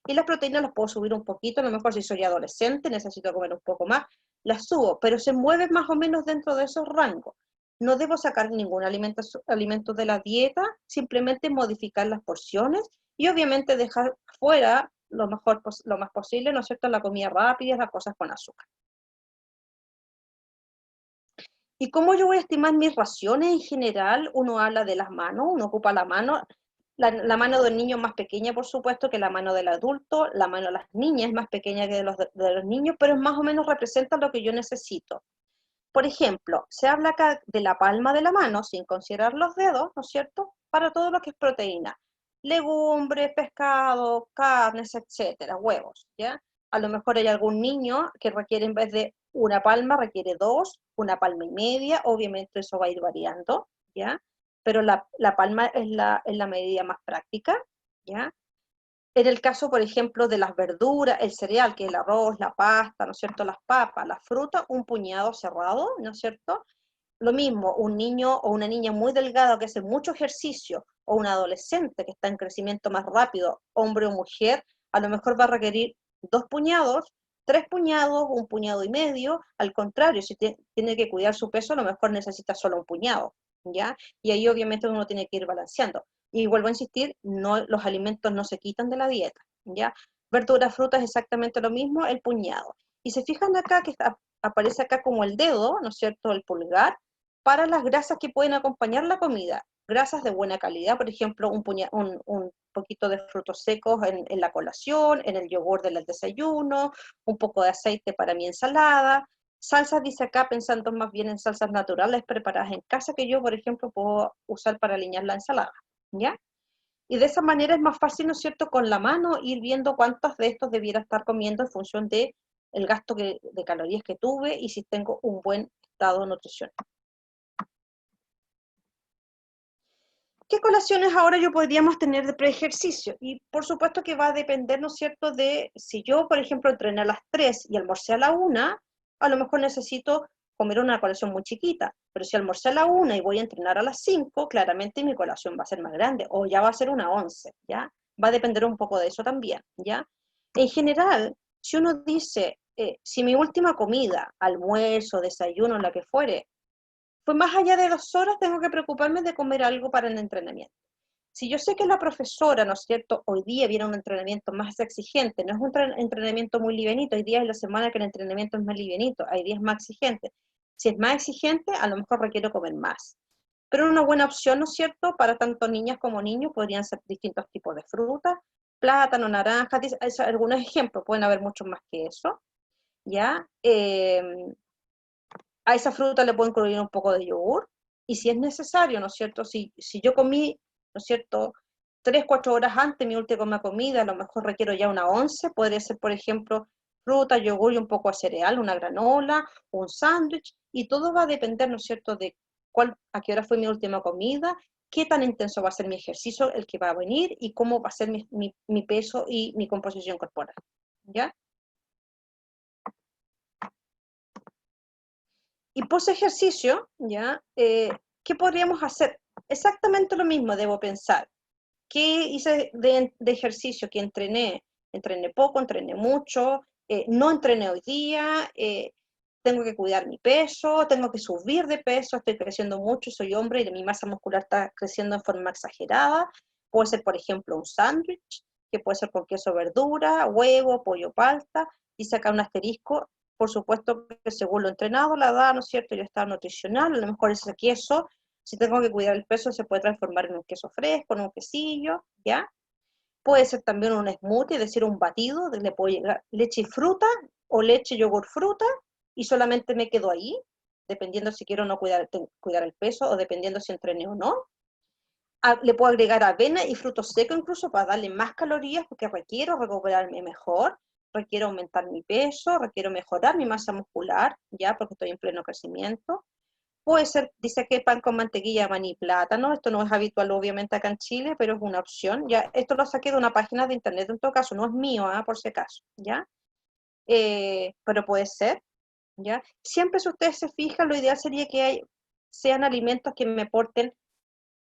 Y las proteínas las puedo subir un poquito, a lo mejor si soy adolescente, necesito comer un poco más, las subo, pero se mueven más o menos dentro de esos rangos. No debo sacar ningún alimento de la dieta, simplemente modificar las porciones y obviamente dejar fuera lo más posible, ¿no es cierto?, la comida rápida, las cosas con azúcar. ¿Y cómo yo voy a estimar mis raciones en general? Uno habla de las manos, uno ocupa la mano. La mano del niño es más pequeña, por supuesto, que la mano del adulto. La mano de las niñas es más pequeña que de los niños, pero más o menos representa lo que yo necesito. Por ejemplo, se habla acá de la palma de la mano, sin considerar los dedos, ¿no es cierto?, para todo lo que es proteína. Legumbres, pescado, carnes, etcétera, huevos, ¿ya? A lo mejor hay algún niño que requiere, en vez de una palma, requiere dos, una palma y media, obviamente eso va a ir variando, ¿ya? Pero la palma es la medida más práctica, ¿ya? En el caso, por ejemplo, de las verduras, el cereal, que es el arroz, la pasta, ¿no es cierto?, las papas, la fruta, un puñado cerrado, ¿no es cierto? Lo mismo, un niño o una niña muy delgada que hace mucho ejercicio, o un adolescente que está en crecimiento más rápido, hombre o mujer, a lo mejor va a requerir 2 puñados, 3 puñados, 1,5 puñados, al contrario, si tiene que cuidar su peso, a lo mejor necesita solo 1 puñado, ¿ya? Y ahí obviamente uno tiene que ir balanceando. Y vuelvo a insistir, no, los alimentos no se quitan de la dieta, ¿ya? Verduras, frutas, exactamente lo mismo, el puñado. Y se fijan acá que aparece acá como el dedo, ¿no es cierto?, el pulgar, para las grasas que pueden acompañar la comida. Grasas de buena calidad, por ejemplo, un poquito de frutos secos en la colación, en el yogur del desayuno, un poco de aceite para mi ensalada. Salsas, dice acá, pensando más bien en salsas naturales preparadas en casa, que yo, por ejemplo, puedo usar para aliñar la ensalada, ¿ya? Y de esa manera es más fácil, ¿no es cierto?, con la mano ir viendo cuántos de estos debiera estar comiendo en función de el gasto de calorías que tuve y si tengo un buen estado nutricional. ¿Qué colaciones ahora yo podríamos tener de preejercicio? Y por supuesto que va a depender, ¿no es cierto?, de si yo, por ejemplo, entrené a las 3 y almorcé a la 1, a lo mejor necesito comer una colación muy chiquita, pero si almorcé a la 1 y voy a entrenar a las 5, claramente mi colación va a ser más grande, o ya va a ser una 11, ¿ya? Va a depender un poco de eso también, ¿ya? En general, si uno dice, si mi última comida, almuerzo, desayuno, la que fuere, pues más allá de 2 horas tengo que preocuparme de comer algo para el entrenamiento. Si yo sé que la profesora, ¿no es cierto?, hoy día viene un entrenamiento más exigente, no es un entrenamiento muy livianito, hay días en la semana que el entrenamiento es más livianito, hay días más exigentes. Si es más exigente, a lo mejor requiero comer más. Pero una buena opción, ¿no es cierto?, para tanto niñas como niños podrían ser distintos tipos de frutas, plátano, naranja, algunos ejemplos, pueden haber muchos más que eso, ¿ya? A esa fruta le puedo incluir un poco de yogur, y si es necesario, ¿no es cierto? Si yo comí, ¿no es cierto?, 3, 4 horas antes de mi última comida, a lo mejor requiero ya una 11, podría ser, por ejemplo, fruta, yogur y un poco de cereal, una granola, un sándwich, y todo va a depender, ¿no es cierto?, de a qué hora fue mi última comida, qué tan intenso va a ser mi ejercicio, el que va a venir, y cómo va a ser mi peso y mi composición corporal, ¿ya? Y post ejercicio, ¿ya? ¿Qué podríamos hacer? Exactamente lo mismo, debo pensar. ¿Qué hice de ejercicio? Que entrené poco, entrené mucho, no entrené hoy día, tengo que cuidar mi peso, tengo que subir de peso, estoy creciendo mucho, soy hombre y mi masa muscular está creciendo de forma exagerada. Puede ser, por ejemplo, un sándwich, que puede ser con queso, verdura, huevo, pollo, palta, y sacar un asterisco. Por supuesto que según lo entrenado, la edad, ¿no es cierto?, y el estado nutricional, a lo mejor ese queso, si tengo que cuidar el peso, se puede transformar en un queso fresco, en un quesillo, ¿ya? Puede ser también un smoothie, es decir, un batido, le puedo llegar leche y fruta, o leche, yogur, fruta, y solamente me quedo ahí, dependiendo si quiero o no cuidar el peso, o dependiendo si entrené o no. Le puedo agregar avena y frutos secos incluso para darle más calorías, porque requiero recuperarme mejor, requiero aumentar mi peso, requiero mejorar mi masa muscular, ya, porque estoy en pleno crecimiento. Puede ser, dice que pan con mantequilla, maní, plátano. Esto no es habitual obviamente acá en Chile, pero es una opción. Ya, esto lo saqué de una página de internet, en todo caso, no es mío, por si acaso, ¿ya? Pero puede ser, ¿ya? Siempre si ustedes se fijan, lo ideal sería que sean alimentos que me aporten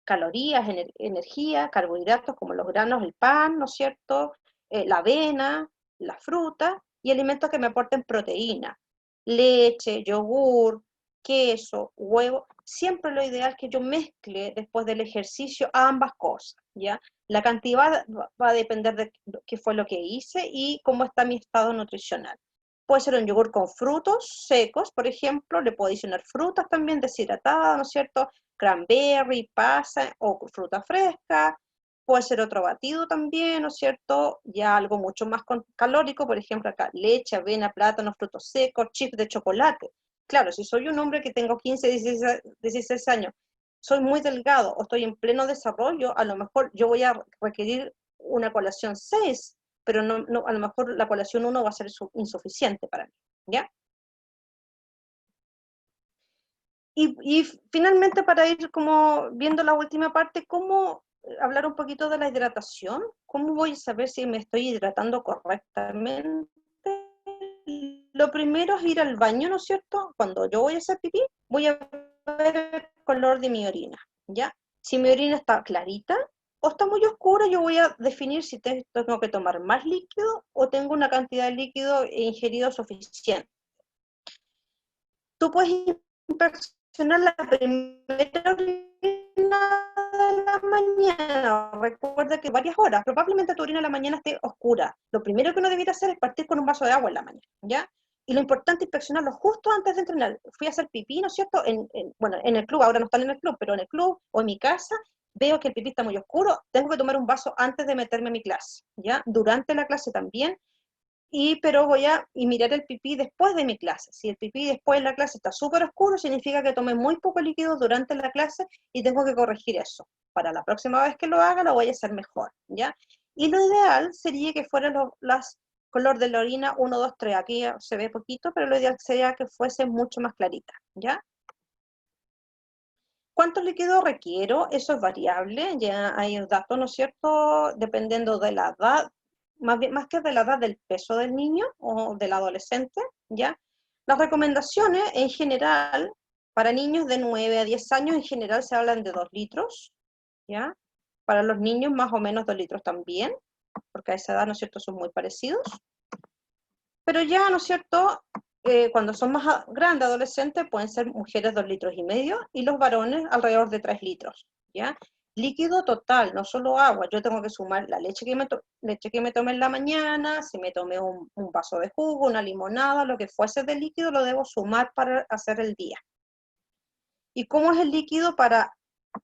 calorías, energía, carbohidratos como los granos, el pan, ¿no es cierto?, la avena, la fruta, y alimentos que me aporten proteína, leche, yogur, queso, huevo. Siempre lo ideal es que yo mezcle después del ejercicio ambas cosas, ¿ya? La cantidad va a depender de qué fue lo que hice y cómo está mi estado nutricional. Puede ser un yogur con frutos secos, por ejemplo, le puedo adicionar frutas también deshidratadas, ¿no es cierto?, cranberry, pasa o fruta fresca. Puede ser otro batido también, ¿no es cierto? Ya algo mucho más calórico, por ejemplo acá, leche, avena, plátano, frutos secos, chips de chocolate. Claro, si soy un hombre que tengo 15, 16 años, soy muy delgado o estoy en pleno desarrollo, a lo mejor yo voy a requerir una colación 6, pero a lo mejor la colación 1 va a ser insuficiente para mí, ¿ya? Y finalmente, para ir como viendo la última parte, ¿cómo hablar un poquito de la hidratación? ¿Cómo voy a saber si me estoy hidratando correctamente? Lo primero es ir al baño, ¿no es cierto? Cuando yo voy a hacer pipí, voy a ver el color de mi orina, ¿ya? Si mi orina está clarita, o está muy oscuro, yo voy a definir si tengo que tomar más líquido o tengo una cantidad de líquido ingerido suficiente. Tú puedes inspeccionar la primera orina de la mañana. Recuerda que varias horas, probablemente tu orina en la mañana esté oscura. Lo primero que uno debiera hacer es partir con un vaso de agua en la mañana, ¿ya? Y lo importante es inspeccionarlo justo antes de entrenar. Fui a hacer pipí, ¿no es cierto? Bueno, en el club, ahora no están en el club, pero en el club o en mi casa, veo que el pipí está muy oscuro, tengo que tomar un vaso antes de meterme a mi clase, ¿ya? Durante la clase también, pero voy a mirar el pipí después de mi clase. Si el pipí después de la clase está súper oscuro, significa que tomé muy poco líquido durante la clase y tengo que corregir eso. Para la próxima vez que lo haga, lo voy a hacer mejor, ¿ya? Y lo ideal sería que fueran las color de la orina 1, 2, 3. Aquí se ve poquito, pero lo ideal sería que fuese mucho más clarita, ¿ya? ¿Cuánto líquido requiero? Eso es variable, ya hay datos, ¿no es cierto? Dependiendo de la edad, más que de la edad del peso del niño o del adolescente, ¿ya? Las recomendaciones en general, para niños de 9 a 10 años, en general se hablan de 2 litros, ¿ya? Para los niños más o menos 2 litros también, porque a esa edad, ¿no es cierto?, son muy parecidos. Pero ya, ¿no es cierto?, cuando son más grandes, adolescentes, pueden ser mujeres 2,5 litros y los varones alrededor de 3 litros, ¿ya? Líquido total, no solo agua. Yo tengo que sumar la leche que me tomé en la mañana, si me tomé un vaso de jugo, una limonada, lo que fuese de líquido, lo debo sumar para hacer el día. ¿Y cómo es el líquido para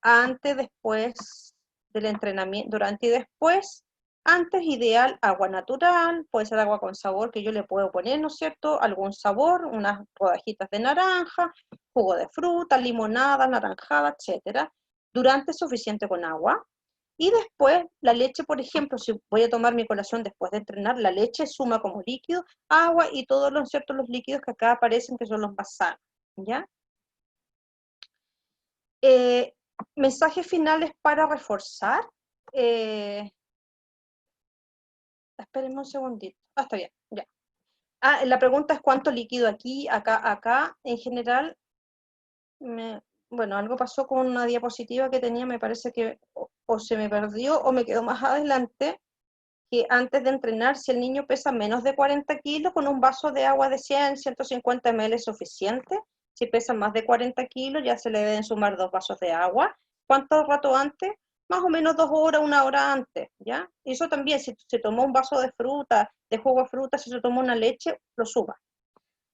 antes, después del entrenamiento, durante y después? Antes, ideal, agua natural, puede ser agua con sabor que yo le puedo poner, ¿no es cierto? Algún sabor, unas rodajitas de naranja, jugo de fruta, limonada, naranjada, etcétera. Durante, suficiente con agua. Y después, la leche, por ejemplo, si voy a tomar mi colación después de entrenar, la leche suma como líquido, agua y todos los, ¿cierto?, los líquidos que acá aparecen que son los más sanos, ¿ya? Eh, Mensajes finales para reforzar. Espérenme un segundito. Está bien, ya. La pregunta es cuánto líquido aquí, acá. En general, bueno, algo pasó con una diapositiva que tenía, me parece que o se me perdió o me quedó más adelante, que antes de entrenar, si el niño pesa menos de 40 kilos, con un vaso de agua de 150 ml es suficiente. Si pesa más de 40 kilos, ya se le deben sumar 2 vasos de agua. ¿Cuánto rato antes? Más o menos 2 horas, 1 hora antes, ¿ya? Y eso también, si se tomó un vaso de fruta, de jugo de fruta, si se tomó una leche, lo suba.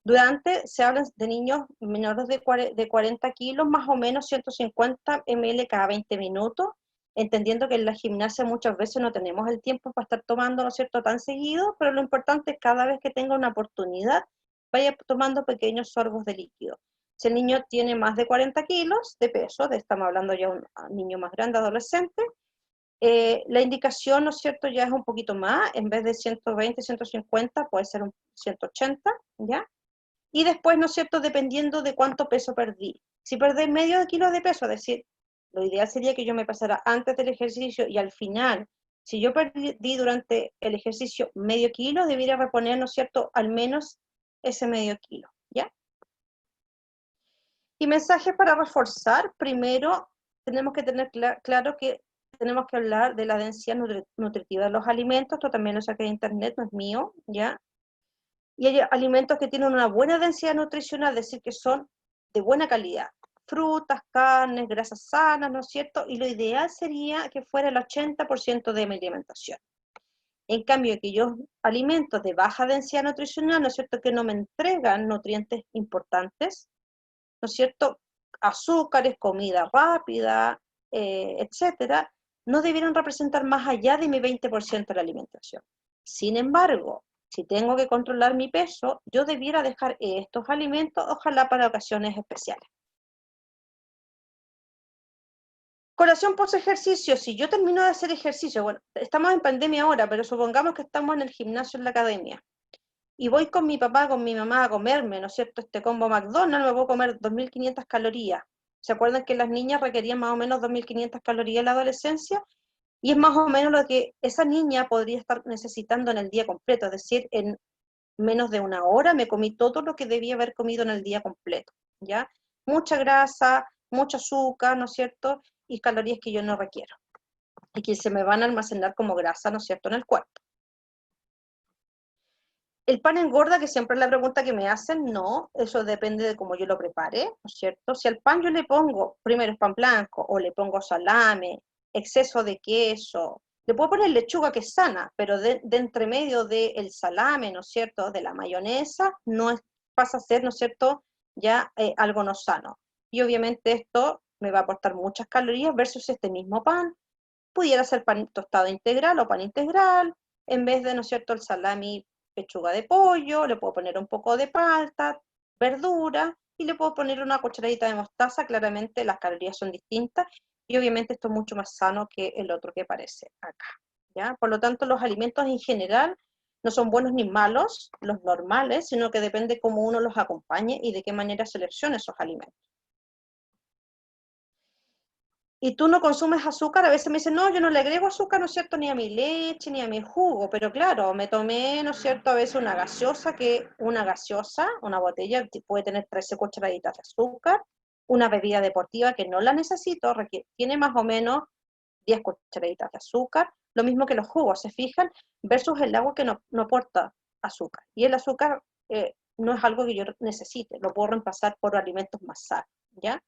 Durante, se habla de niños menores de 40 kilos, más o menos 150 ml cada 20 minutos, entendiendo que en la gimnasia muchas veces no tenemos el tiempo para estar tomando, ¿no es cierto?, tan seguido, pero lo importante es cada vez que tenga una oportunidad, vaya tomando pequeños sorbos de líquido. Si el niño tiene más de 40 kilos de peso, estamos hablando ya de un niño más grande, adolescente, la indicación, ¿no es cierto?, ya es un poquito más, en vez de 120, 150, puede ser un 180, ¿ya? Y después, ¿no es cierto?, dependiendo de cuánto peso perdí. Si perdí medio kilo de peso, es decir, lo ideal sería que yo me pasara antes del ejercicio y al final. Si yo perdí durante el ejercicio medio kilo, debería reponer, ¿no es cierto?, al menos ese medio kilo, ¿ya? Y mensajes para reforzar. Primero, tenemos que tener claro que tenemos que hablar de la densidad nutritiva de los alimentos. Esto también lo saqué de internet, no es mío, ¿ya? Y hay alimentos que tienen una buena densidad nutricional, es decir, que son de buena calidad. Frutas, carnes, grasas sanas, ¿no es cierto? Y lo ideal sería que fuera el 80% de mi alimentación. En cambio, aquellos alimentos de baja densidad nutricional, ¿no es cierto?, que no me entregan nutrientes importantes, ¿no es cierto?, azúcares, comida rápida, etcétera, no debieran representar más allá de mi 20% de la alimentación. Sin embargo, si tengo que controlar mi peso, yo debiera dejar estos alimentos, ojalá para ocasiones especiales. Colación post ejercicio, si yo termino de hacer ejercicio, bueno, estamos en pandemia ahora, pero supongamos que estamos en el gimnasio en la academia, y voy con mi papá, con mi mamá a comerme, ¿no es cierto?, este combo McDonald's, me puedo comer 2.500 calorías. ¿Se acuerdan que las niñas requerían más o menos 2.500 calorías en la adolescencia? Y es más o menos lo que esa niña podría estar necesitando en el día completo, es decir, en menos de 1 hora me comí todo lo que debía haber comido en el día completo, ¿ya? Mucha grasa, mucho azúcar, ¿no es cierto?, y calorías que yo no requiero. y que se me van a almacenar como grasa, ¿no es cierto?, en el cuerpo. ¿El pan engorda? Que siempre es la pregunta que me hacen. No, eso depende de cómo yo lo prepare, ¿no es cierto? Si al pan yo le pongo, primero es pan blanco, o le pongo salame, exceso de queso, le puedo poner lechuga que es sana, pero de entre medio del salame, ¿no es cierto?, de la mayonesa, no es, pasa a ser, ¿no es cierto?, ya algo no sano. Y obviamente esto me va a aportar muchas calorías versus este mismo pan. Pudiera ser pan tostado integral o pan integral, en vez de, ¿no es cierto?, el salami, pechuga de pollo, le puedo poner un poco de palta, verdura, y le puedo poner una cucharadita de mostaza. Claramente las calorías son distintas, y obviamente esto es mucho más sano que el otro que aparece acá, ¿ya? Por lo tanto, los alimentos en general no son buenos ni malos, los normales, sino que depende cómo uno los acompañe y de qué manera seleccione esos alimentos. Y tú no consumes azúcar, a veces me dicen, no, yo no le agrego azúcar, ¿no es cierto?, ni a mi leche, ni a mi jugo, pero claro, me tomé, ¿no es cierto?, a veces una gaseosa, una botella, puede tener 13 cucharaditas de azúcar, una bebida deportiva que no la necesito, tiene más o menos 10 cucharaditas de azúcar, lo mismo que los jugos, ¿se fijan? Versus el agua que no aporta azúcar. Y el azúcar no es algo que yo necesite, lo puedo reemplazar por alimentos más sanos, ¿ya?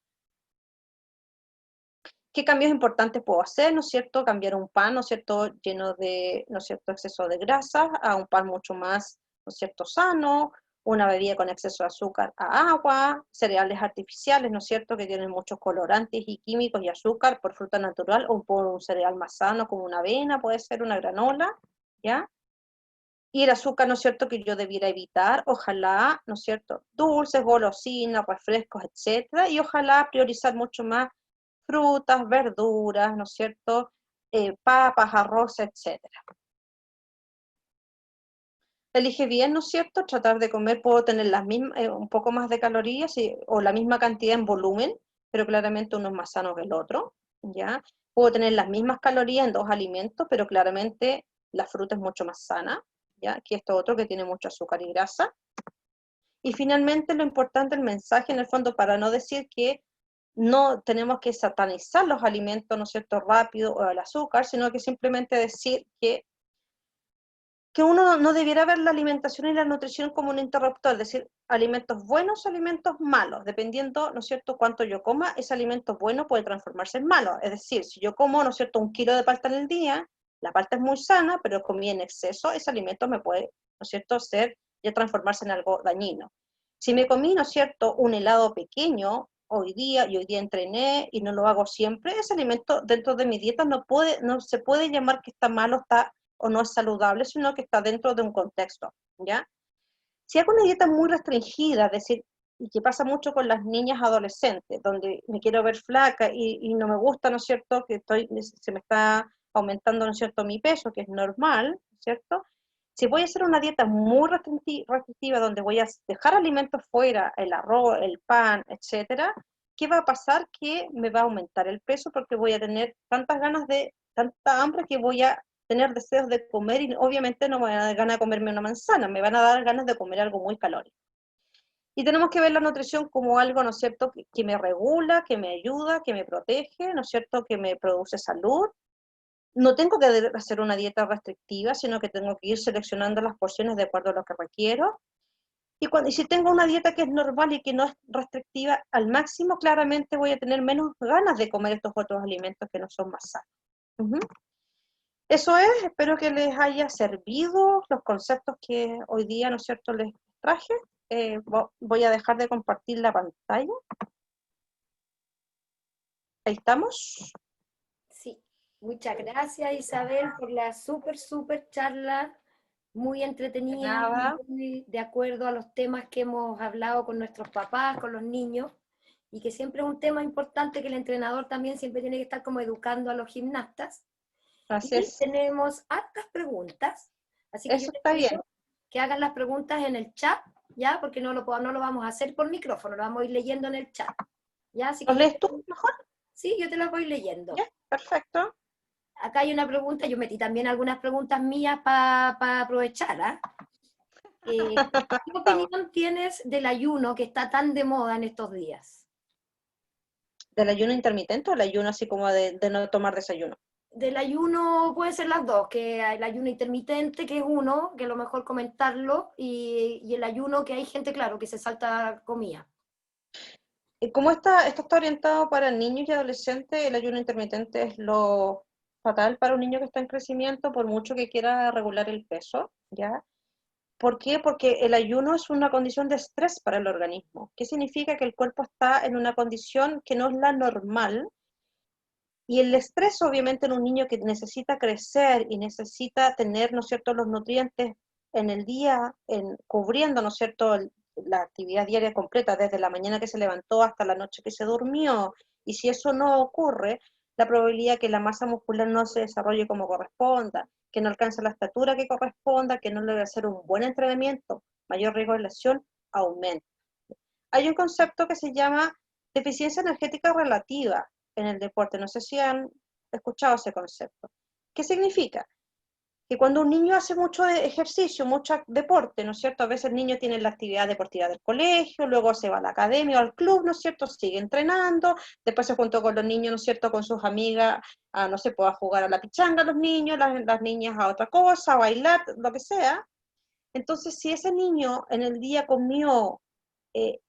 ¿Qué cambios importantes puedo hacer? ¿No es cierto? Cambiar un pan, ¿no es cierto?, lleno de, ¿no es cierto?, exceso de grasa, a un pan mucho más, ¿no es cierto?, sano, una bebida con exceso de azúcar a agua, cereales artificiales, ¿no es cierto?, que tienen muchos colorantes y químicos y azúcar por fruta natural, o por un cereal más sano como una avena, puede ser una granola, ¿ya? Y el azúcar, ¿no es cierto?, que yo debiera evitar, ojalá, ¿no es cierto?, dulces, golosinas, refrescos, etcétera, y ojalá priorizar mucho más frutas, verduras, ¿no es cierto?, papas, arroz, etcétera. Elige bien, ¿no es cierto?, tratar de comer, puedo tener las mismas, un poco más de calorías o la misma cantidad en volumen, pero claramente uno es más sano que el otro, ¿ya? Puedo tener las mismas calorías en dos alimentos, pero claramente la fruta es mucho más sana, ¿ya?, que esto otro que tiene mucho azúcar y grasa. Y finalmente lo importante, el mensaje en el fondo, para no decir que no tenemos que satanizar los alimentos, ¿no es cierto?, rápido o el azúcar, sino que simplemente decir que uno no debiera ver la alimentación y la nutrición como un interruptor, es decir, alimentos buenos, alimentos malos, dependiendo, ¿no es cierto?, cuánto yo coma, ese alimento bueno puede transformarse en malo. Es decir, si yo como, ¿no es cierto?, 1 kilo de palta en el día, la palta es muy sana, pero comí en exceso, ese alimento me puede, ¿no es cierto?, ya transformarse en algo dañino. Si me comí, ¿no es cierto?, un helado pequeño hoy día, y hoy día entrené y no lo hago siempre, ese alimento dentro de mi dieta no se puede llamar que está malo, está o no es saludable, sino que está dentro de un contexto, ¿ya? Si hago una dieta muy restringida, es decir, y que pasa mucho con las niñas adolescentes, donde me quiero ver flaca y no me gusta, ¿no es cierto?, que se me está aumentando, ¿no es cierto?, mi peso, que es normal, ¿cierto? Si voy a hacer una dieta muy restrictiva, donde voy a dejar alimentos fuera, el arroz, el pan, etcétera, ¿qué va a pasar? Que me va a aumentar el peso porque voy a tener tanta hambre que voy a tener deseos de comer y obviamente no me van a dar ganas de comerme una manzana, me van a dar ganas de comer algo muy calórico. Y tenemos que ver la nutrición como algo, ¿no es cierto?, que me regula, que me ayuda, que me protege, ¿no es cierto?, que me produce salud. No tengo que hacer una dieta restrictiva, sino que tengo que ir seleccionando las porciones de acuerdo a lo que requiero. Y si tengo una dieta que es normal y que no es restrictiva al máximo, claramente voy a tener menos ganas de comer estos otros alimentos que no son más sanos. Ujú. Eso es, espero que les haya servido los conceptos que hoy día, ¿no es cierto?, les traje. Voy a dejar de compartir la pantalla. Ahí estamos. Sí, muchas gracias Isabel por la súper charla, muy De entretenida, nada. muy de acuerdo a los temas que hemos hablado con nuestros papás, con los niños, y que siempre es un tema importante que el entrenador también siempre tiene que estar como educando a los gimnastas. Así Y es. tenemos hartas preguntas, así que yo Eso les está bien. pido que hagan las preguntas en el chat, ¿ya? Porque no lo vamos a hacer por micrófono, lo vamos a ir leyendo en el chat, ¿ya? Así que ¿Los lees tú mejor? sí, yo te las voy leyendo. Ya, perfecto. Acá hay una pregunta, yo metí también algunas preguntas mías para aprovechar, ¿ah? ¿Qué Estamos. opinión tienes del ayuno que está tan de moda en estos días? ¿Del ayuno intermitente o el ayuno así como de no tomar desayuno? Del ayuno pueden ser las dos, que el ayuno intermitente, que es uno, que es lo mejor comentarlo, y el ayuno que hay gente, claro, que se salta comida. Como esto está orientado para niños y adolescentes, el ayuno intermitente es lo fatal para un niño que está en crecimiento, por mucho que quiera regular el peso, ¿ya? ¿Por qué? Porque el ayuno es una condición de estrés para el organismo. ¿Qué significa? Que el cuerpo está en una condición que no es la normal, y el estrés, obviamente, en un niño que necesita crecer y necesita tener, ¿no es cierto?, los nutrientes en el día, cubriendo, ¿no es cierto?, la actividad diaria completa, desde la mañana que se levantó hasta la noche que se durmió. Y si eso no ocurre, la probabilidad que la masa muscular no se desarrolle como corresponda, que no alcance la estatura que corresponda, que no logre hacer un buen entrenamiento, mayor riesgo de lesión, aumenta. Hay un concepto que se llama deficiencia energética relativa en el deporte. No sé si han escuchado ese concepto. ¿Qué significa? Que cuando un niño hace mucho ejercicio, mucho deporte, ¿no es cierto? A veces el niño tiene la actividad deportiva del colegio, luego se va a la academia o al club, ¿no es cierto? Sigue entrenando, después se juntó con los niños, ¿no es cierto? Con sus amigas, no se puede jugar a la pichanga los niños, las niñas a otra cosa, a bailar, lo que sea. Entonces, si ese niño en el día comió eh,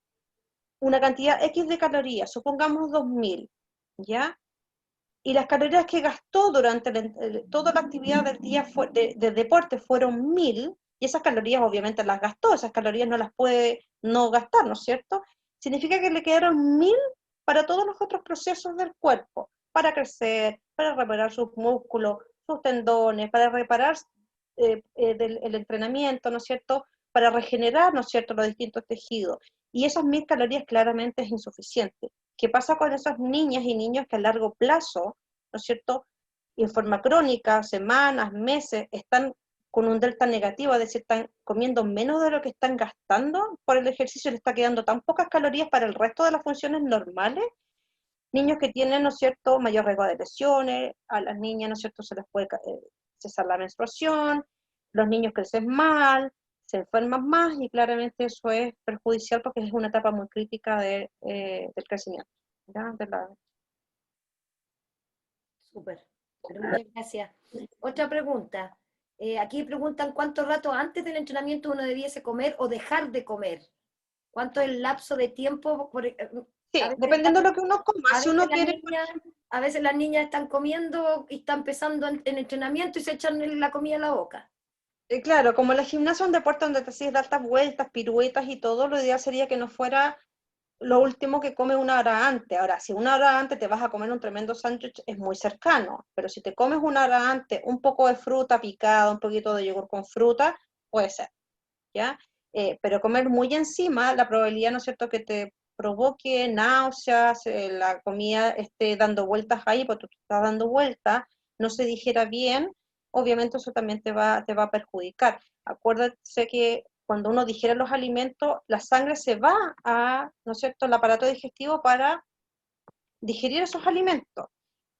una cantidad X de calorías, supongamos 2000, ¿ya? Y las calorías que gastó durante toda la actividad del día de deporte fueron 1000, y esas calorías obviamente las gastó, esas calorías no las puede no gastar, ¿no es cierto? Significa que le quedaron 1000 para todos los otros procesos del cuerpo, para crecer, para reparar sus músculos, sus tendones, para reparar el entrenamiento, ¿no es cierto? Para regenerar, ¿no es cierto?, los distintos tejidos. Y esas 1000 calorías claramente es insuficiente. ¿Qué pasa con esas niñas y niños que a largo plazo, ¿no es cierto?, y en forma crónica, semanas, meses, están con un delta negativo, es decir, están comiendo menos de lo que están gastando por el ejercicio, le está quedando tan pocas calorías para el resto de las funciones normales? Niños que tienen, ¿no es cierto?, mayor riesgo de lesiones, a las niñas, ¿no es cierto?, se les puede cesar la menstruación, los niños crecen mal, se enferman más, y claramente eso es perjudicial porque es una etapa muy crítica del crecimiento. ¿Ya? Súper, pero muchas gracias. Otra pregunta. Aquí preguntan cuánto rato antes del entrenamiento uno debiese comer o dejar de comer. ¿Cuánto es el lapso de tiempo? A Sí, veces, dependiendo de lo que uno coma, a si veces uno las quiere, por niñas, ejemplo, a veces las niñas están comiendo y están empezando en entrenamiento y se echan la comida en la boca. claro, como la gimnasia es un deporte donde te sigues de altas vueltas, piruetas y todo, lo ideal sería que no fuera lo último que comes una hora antes. Ahora, si una hora antes te vas a comer un tremendo sándwich, es muy cercano, pero si te comes una hora antes un poco de fruta picada, un poquito de yogur con fruta, puede ser, ¿ya? Pero comer muy encima, la probabilidad, ¿no es cierto?, que te provoque náuseas, la comida esté dando vueltas ahí, porque tú estás dando vueltas, no se digiera bien, obviamente eso también te va a perjudicar. Acuérdate que cuando uno digiere los alimentos, la sangre se va ¿no es cierto?, al aparato digestivo para digerir esos alimentos,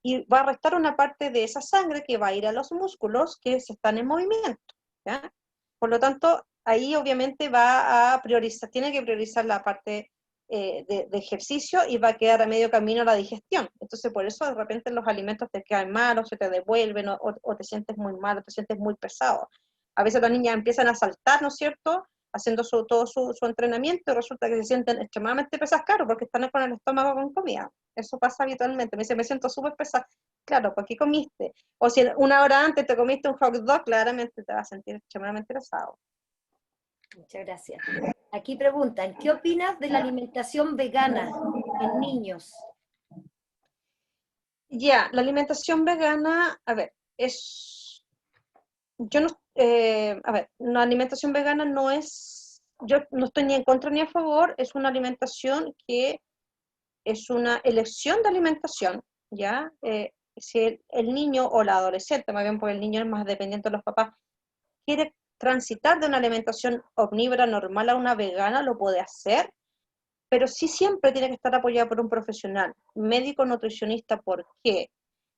y va a restar una parte de esa sangre que va a ir a los músculos que se están en movimiento, ¿ya? Por lo tanto, ahí obviamente va a priorizar, tiene que priorizar la parte de ejercicio, y va a quedar a medio camino la digestión. Entonces, por eso de repente los alimentos te quedan malos, se te devuelven, o te sientes muy mal, o te sientes muy pesado. A veces las niñas empiezan a saltar, ¿no es cierto?, haciendo todo su entrenamiento, y resulta que se sienten extremadamente pesadas, claro, porque están con el estómago con comida. Eso pasa habitualmente. Me dice, me siento súper pesada. Claro, ¿por qué comiste? O si una hora antes te comiste un hot dog, claramente te vas a sentir extremadamente pesado. Muchas gracias. Aquí preguntan, ¿qué opinas de la alimentación vegana en niños? Ya, la alimentación vegana, a ver, yo no, a ver, la alimentación vegana no es, yo no estoy ni en contra ni a favor, es una alimentación que es una elección de alimentación, ¿ya? Si el niño o la adolescente, más bien porque el niño es más dependiente de los papás, quiere transitar de una alimentación omnívora normal a una vegana, lo puede hacer, pero sí siempre tiene que estar apoyada por un profesional, médico nutricionista. ¿Por qué?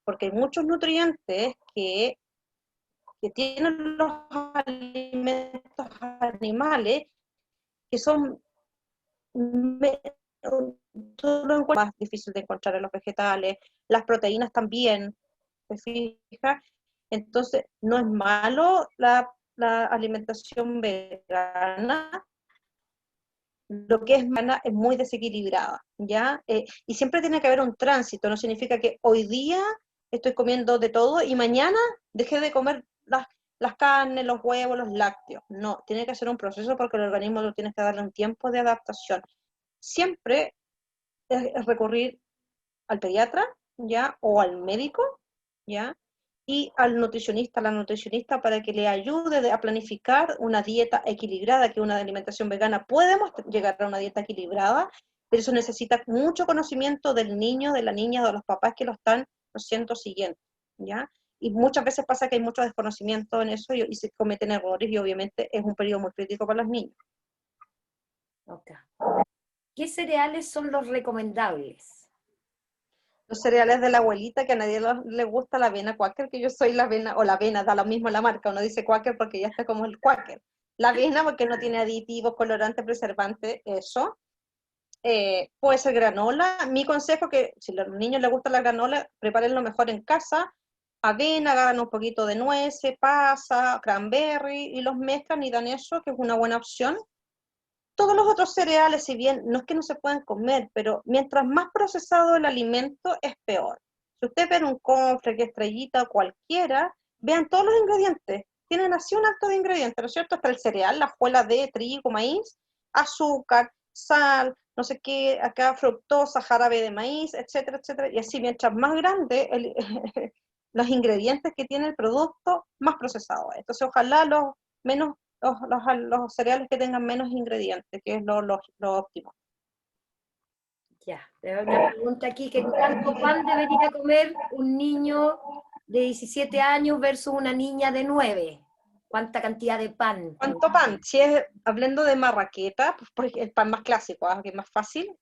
Porque hay muchos nutrientes que tienen los alimentos animales que son todo lo más difícil de encontrar en los vegetales, las proteínas también. ¿te fijas? Entonces, no es malo la alimentación vegana, lo que es mana es muy desequilibrada, ¿ya? Y siempre tiene que haber un tránsito, no significa que hoy día estoy comiendo de todo y mañana dejé de comer las carnes, los huevos, los lácteos. No, tiene que ser un proceso porque el organismo lo tiene que darle un tiempo de adaptación. Siempre es recurrir al pediatra, ¿ya? O al médico, ¿ya? Y al nutricionista, a la nutricionista, para que le ayude a planificar una dieta equilibrada, que una alimentación vegana podemos llegar a una dieta equilibrada, pero eso necesita mucho conocimiento del niño, de la niña, de los papás que lo están haciendo siguiente, ¿ya? Y muchas veces pasa que hay mucho desconocimiento en eso y se cometen errores y obviamente es un periodo muy crítico para los niños. Okay. ¿Qué cereales son los recomendables? Los cereales de la abuelita, que a nadie le gusta la avena Quaker, que yo soy la avena, o la avena, da lo mismo la marca, uno dice Quaker porque ya está como el Quaker. La avena porque no tiene aditivos, colorantes, preservantes, eso. Puede ser granola. Mi consejo es que si a los niños les gusta la granola, prepárenlo mejor en casa. Avena, hagan un poquito de nueces, pasa, cranberry, y los mezclan y dan eso, que es una buena opción. Todos los otros cereales, si bien no es que no se puedan comer, pero mientras más procesado el alimento, es peor. Si ustedes ven un cornflake, estrellita o cualquiera, vean todos los ingredientes. Tienen así un acto de ingredientes, ¿no es cierto? Hasta el cereal, la hojuela de trigo, maíz, azúcar, sal, no sé qué, acá fructosa, jarabe de maíz, etcétera, etcétera. Y así, mientras más grande los ingredientes que tiene el producto, más procesado es. Entonces, ojalá los menos los cereales que tengan menos ingredientes, que es lo óptimo. Ya, te doy una pregunta aquí, que ¿cuánto pan debería comer un niño de 17 años versus una niña de 9? ¿Cuánta cantidad de pan? ¿Cuánto pan? Si es hablando de marraqueta, pues porque el pan más clásico, que es más fácil,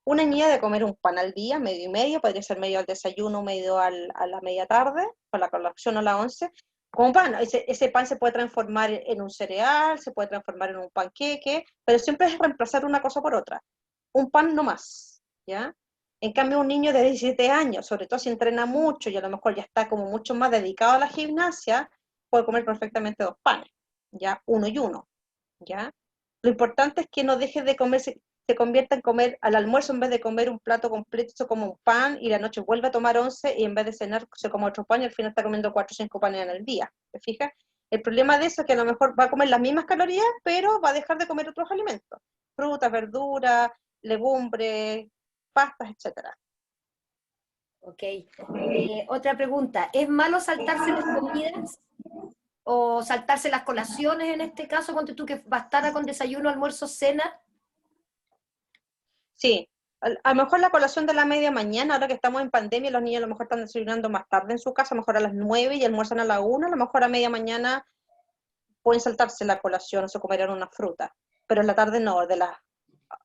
una niña de comer un pan al día, medio y medio, podría ser medio al desayuno, medio a la media tarde, para la colación o la once, con pan. Ese pan se puede transformar en un cereal, se puede transformar en un panqueque, pero siempre es reemplazar una cosa por otra. Un pan no más, ¿ya? En cambio, un niño de 17 años, sobre todo si entrena mucho y a lo mejor ya está como mucho más dedicado a la gimnasia, puede comer perfectamente dos panes, ¿ya? Uno y uno, ¿ya? Lo importante es que no deje de comer, se convierta en comer al almuerzo en vez de comer un plato completo como un pan y la noche vuelve a tomar once y en vez de cenar se come otro pan y al final está comiendo 4 o 5 panes en el día, ¿te fijas? El problema de eso es que a lo mejor va a comer las mismas calorías, pero va a dejar de comer otros alimentos, frutas, verduras, legumbres, pastas, etcétera. Ok. Otra pregunta, ¿es malo saltarse las comidas o saltarse las colaciones en este caso, ponte tú que bastara con desayuno, almuerzo, cena? Sí, a lo mejor la colación de la media mañana, ahora que estamos en pandemia, los niños a lo mejor están desayunando más tarde en su casa, a lo mejor a las 9 y almuerzan a la 1, a lo mejor a media mañana pueden saltarse la colación o se comerán una fruta, pero en la tarde no, de la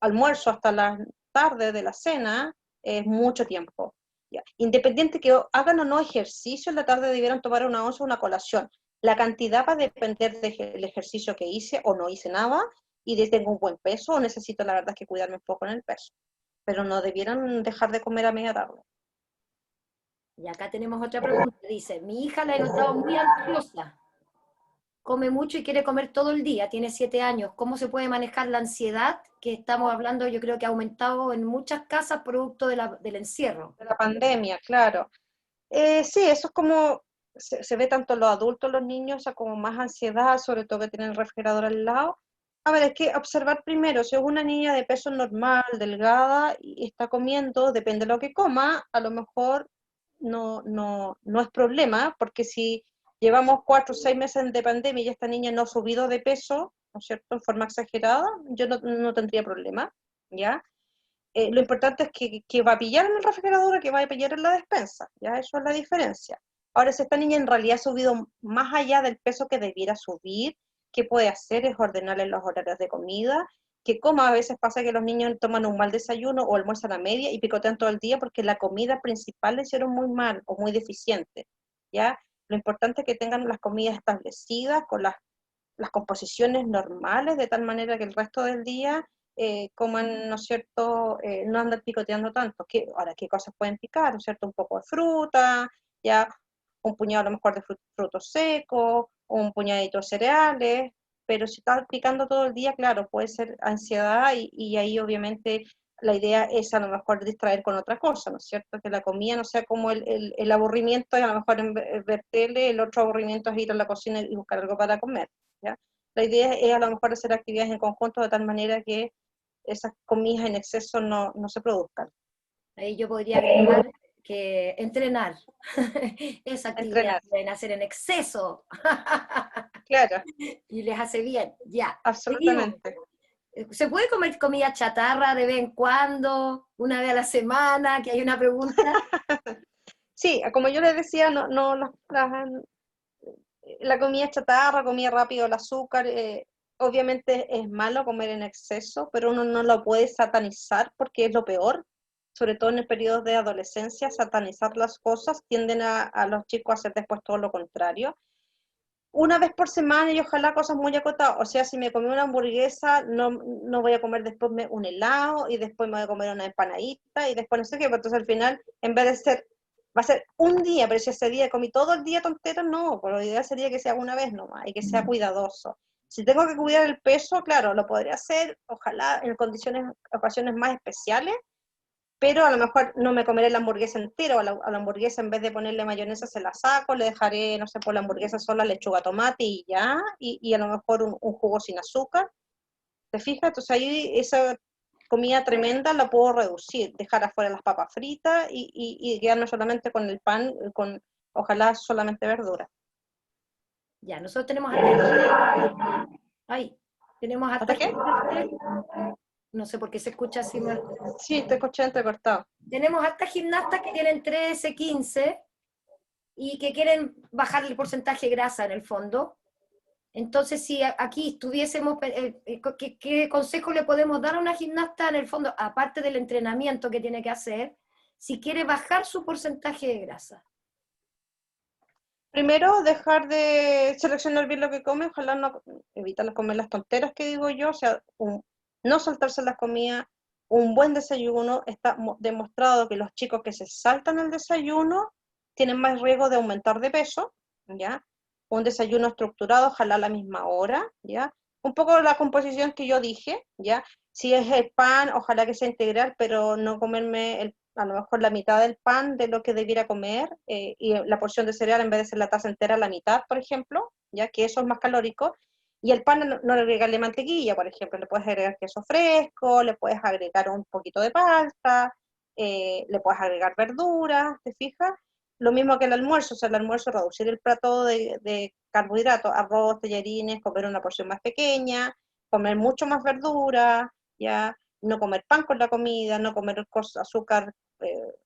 almuerzo hasta la tarde de la cena es mucho tiempo. Ya. Independiente que hagan o no ejercicio, en la tarde debieran tomar una once o una colación. La cantidad va a depender del ejercicio que hice o no hice nada y de tengo un buen peso o necesito la verdad que cuidarme un poco en el peso. Pero no debieran dejar de comer a media tarde. Y acá tenemos otra pregunta, dice, mi hija la he notado muy ansiosa, come mucho y quiere comer todo el día, tiene 7 años. ¿Cómo se puede manejar la ansiedad que estamos hablando? Yo creo que ha aumentado en muchas casas producto del encierro. De la pandemia, claro. Sí, eso es como, se ve tanto en los adultos, los niños, o sea, como más ansiedad, sobre todo que tienen el refrigerador al lado. A ver, hay que observar primero, si es una niña de peso normal, delgada, y está comiendo, depende de lo que coma, a lo mejor no es problema, porque si llevamos 4 o 6 meses de pandemia y esta niña no ha subido de peso, ¿no es cierto?, en forma exagerada, yo no tendría problema, ¿ya? Lo importante es que va a pillar en el refrigerador o que va a pillar en la despensa, ya eso es la diferencia. Ahora, si esta niña en realidad ha subido más allá del peso que debiera subir, ¿qué puede hacer? Es ordenarle los horarios de comida, que coma, a veces pasa que los niños toman un mal desayuno o almuerzan a media y picotean todo el día porque la comida principal le hicieron muy mal o muy deficiente, ¿ya? Lo importante es que tengan las comidas establecidas con las composiciones normales, de tal manera que el resto del día coman, ¿no es cierto?, no andan picoteando tanto. Ahora, ¿qué cosas pueden picar? ¿No es cierto? Un poco de fruta, ya un puñado a lo mejor de frutos secos, un puñadito de cereales, pero si estás picando todo el día, claro, puede ser ansiedad y ahí obviamente la idea es a lo mejor distraer con otra cosa, ¿no es cierto? Que la comida no sea como el aburrimiento y a lo mejor en ver tele, el otro aburrimiento es ir a la cocina y buscar algo para comer, ¿ya? La idea es a lo mejor hacer actividades en conjunto de tal manera que esas comidas en exceso no se produzcan. Ahí yo podría agregar que entrenar. Esa actividad Entrenar, que deben hacer en exceso claro, y les hace bien. Ya, seguimos. absolutamente. ¿Se puede comer comida chatarra de vez en cuando, una vez a la semana? Que hay una pregunta. Sí, como yo les decía, la comida chatarra, comida rápida, el azúcar, obviamente es malo comer en exceso, pero uno no lo puede satanizar porque es lo peor, sobre todo en el periodo de adolescencia, satanizar las cosas tienden a los chicos a hacer después todo lo contrario. Una vez por semana y ojalá cosas muy acotadas, o sea, si me comí una hamburguesa, no voy a comer después un helado y después me voy a comer una empanadita y después no sé qué, pues entonces al final, en vez de ser, va a ser un día, pero si ese día comí todo el día tontero, no, pero la idea sería que sea una vez nomás y que sea cuidadoso. Si tengo que cuidar el peso, claro, lo podría hacer, ojalá en ocasiones más especiales, pero a lo mejor no me comeré la hamburguesa entera, o a la hamburguesa en vez de ponerle mayonesa se la saco, le dejaré, no sé, por la hamburguesa sola lechuga, tomate y ya, y a lo mejor un jugo sin azúcar, ¿te fijas? Entonces ahí esa comida tremenda la puedo reducir, dejar afuera las papas fritas y quedarme solamente con el pan, con ojalá solamente verduras. Ya, nosotros tenemos hasta ay, tenemos hasta ¿Hasta qué? gimnastas, no sé por qué se escucha así más. Sí, te escuché entrecortado. Tenemos hasta gimnastas que tienen 13, 15 y que quieren bajar el porcentaje de grasa en el fondo. Entonces, si aquí estuviésemos, ¿qué consejo le podemos dar a una gimnasta en el fondo, aparte del entrenamiento que tiene que hacer, si quiere bajar su porcentaje de grasa? Primero, dejar de seleccionar bien lo que come, ojalá no evitar comer las tonteras que digo yo, o sea, no saltarse las comidas, un buen desayuno, está demostrado que los chicos que se saltan el desayuno tienen más riesgo de aumentar de peso, ¿ya? Un desayuno estructurado, ojalá a la misma hora, ¿ya? Un poco la composición que yo dije, ¿ya? Si es el pan, ojalá que sea integral, pero no comerme a lo mejor la mitad del pan de lo que debiera comer y la porción de cereal en vez de ser la taza entera, la mitad, por ejemplo, ya que eso es más calórico. Y el pan no agregarle mantequilla, por ejemplo, le puedes agregar queso fresco, le puedes agregar un poquito de palta, le puedes agregar verduras, ¿te fijas? Lo mismo que el almuerzo, o sea, el almuerzo reducir el plato de carbohidratos, arroz, tallarines, comer una porción más pequeña, comer mucho más verdura, ya, no comer pan con la comida, no comer azúcar,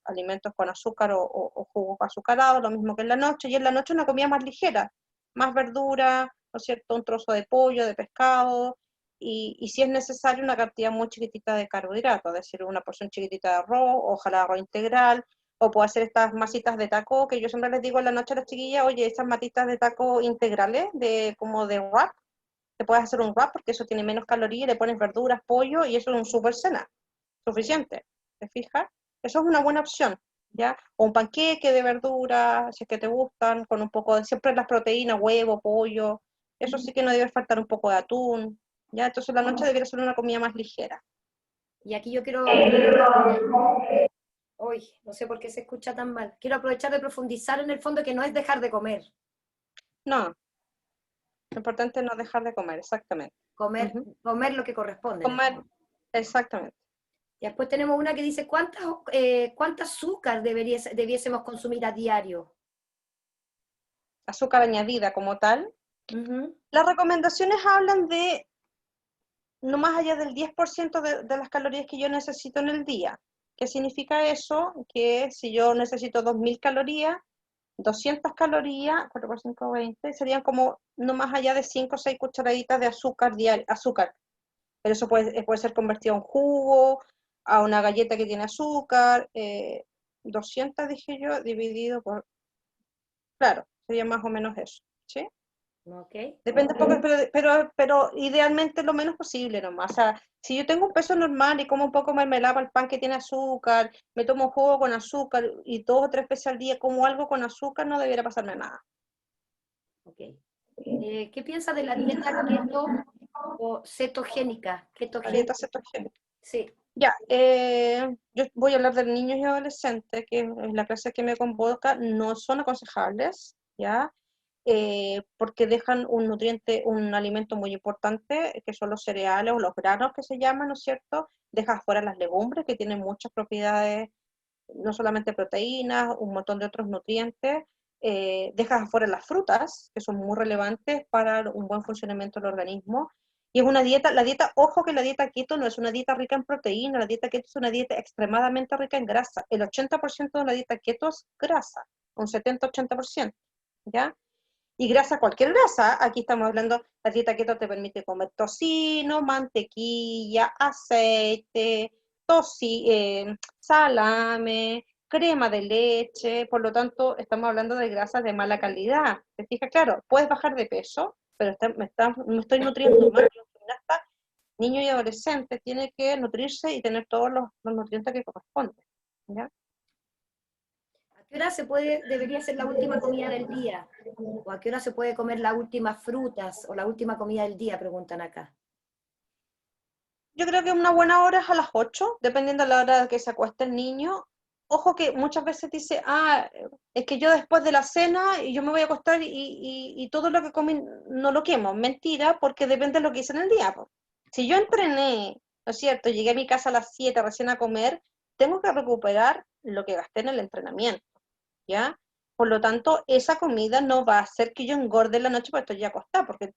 alimentos con azúcar o jugos azucarados, lo mismo que en la noche, y en la noche una comida más ligera, más verdura, ¿no es cierto?, un trozo de pollo, de pescado, y si es necesario una cantidad muy chiquitita de carbohidratos, es decir, una porción chiquitita de arroz, ojalá arroz integral, o puedo hacer estas masitas de taco, que yo siempre les digo en la noche a las chiquillas, oye, estas masitas de taco integrales, como de wrap, te puedes hacer un wrap porque eso tiene menos calorías, le pones verduras, pollo, y eso es un super cena, suficiente, ¿te fijas? Eso es una buena opción, ¿ya? O un panqueque de verduras, si es que te gustan, con un poco de, siempre las proteínas, huevo, pollo, eso sí que no debe faltar un poco de atún, ¿ya? Entonces la noche debería ser una comida más ligera. Y aquí yo quiero, hoy, no sé por qué se escucha tan mal, quiero aprovechar de profundizar en el fondo que no es dejar de comer, No, lo importante es no dejar de comer, exactamente. comer, Ujú. comer lo que corresponde en el Comer, fondo. exactamente. Y después tenemos una que dice, ¿cuánta azúcar debiésemos consumir a diario? Azúcar añadida como tal. Ujú. Las recomendaciones hablan de no más allá del 10% de las calorías que yo necesito en el día. ¿Qué significa eso? Que si yo necesito 2000 calorías, 200 calorías, 4 por 5, 20, serían como no más allá de 5 o 6 cucharaditas de azúcar diario, azúcar. Pero eso puede ser convertido en jugo, a una galleta que tiene azúcar, 200 dije yo, dividido por, claro, sería más o menos eso, ¿sí? Ok. Depende un poco, pero idealmente lo menos posible nomás. O sea, si yo tengo un peso normal y como un poco mermelada para el pan que tiene azúcar, me tomo un jugo con azúcar y 2 o 3 veces al día como algo con azúcar, no debiera pasarme nada. Ok. ¿Qué piensa de la dieta keto o cetogénica? La dieta Ketogénica. cetogénica. Sí. Ya, yo voy a hablar de niños y adolescentes, que es la clase que me convoca, no son aconsejables, ¿ya? Porque dejan un nutriente, un alimento muy importante, que son los cereales o los granos que se llaman, ¿no es cierto? Deja fuera las legumbres, que tienen muchas propiedades, no solamente proteínas, un montón de otros nutrientes. Dejas afuera las frutas, que son muy relevantes para un buen funcionamiento del organismo. Y es una dieta, la dieta, ojo que la dieta keto no es una dieta rica en proteína, la dieta keto es una dieta extremadamente rica en grasa. El 80% de la dieta keto es grasa, un 70-80%, ¿ya? Y grasa, cualquier grasa, aquí estamos hablando, la dieta keto te permite comer tocino, mantequilla, aceite, salame, crema de leche, por lo tanto estamos hablando de grasas de mala calidad. ¿Te fijas? Claro, puedes bajar de peso, pero me estoy nutriendo mal. Y un gimnasta, niño y adolescente, tiene que nutrirse y tener todos los nutrientes que corresponden, ¿ya? ¿A qué hora debería ser la última comida del día? ¿O a qué hora se puede comer las últimas frutas o la última comida del día? Preguntan acá. Yo creo que una buena hora es a las 8, dependiendo de la hora que se acueste el niño. Ojo que muchas veces dice, es que yo después de la cena y yo me voy a acostar y todo lo que comí no lo quemo. Mentira, porque depende de lo que hice en el día, po. Si yo entrené, ¿no es cierto? Llegué a mi casa a las 7 recién a comer, tengo que recuperar lo que gasté en el entrenamiento, ¿ya? Por lo tanto, esa comida no va a hacer que yo engorde la noche porque estoy ya acostada, porque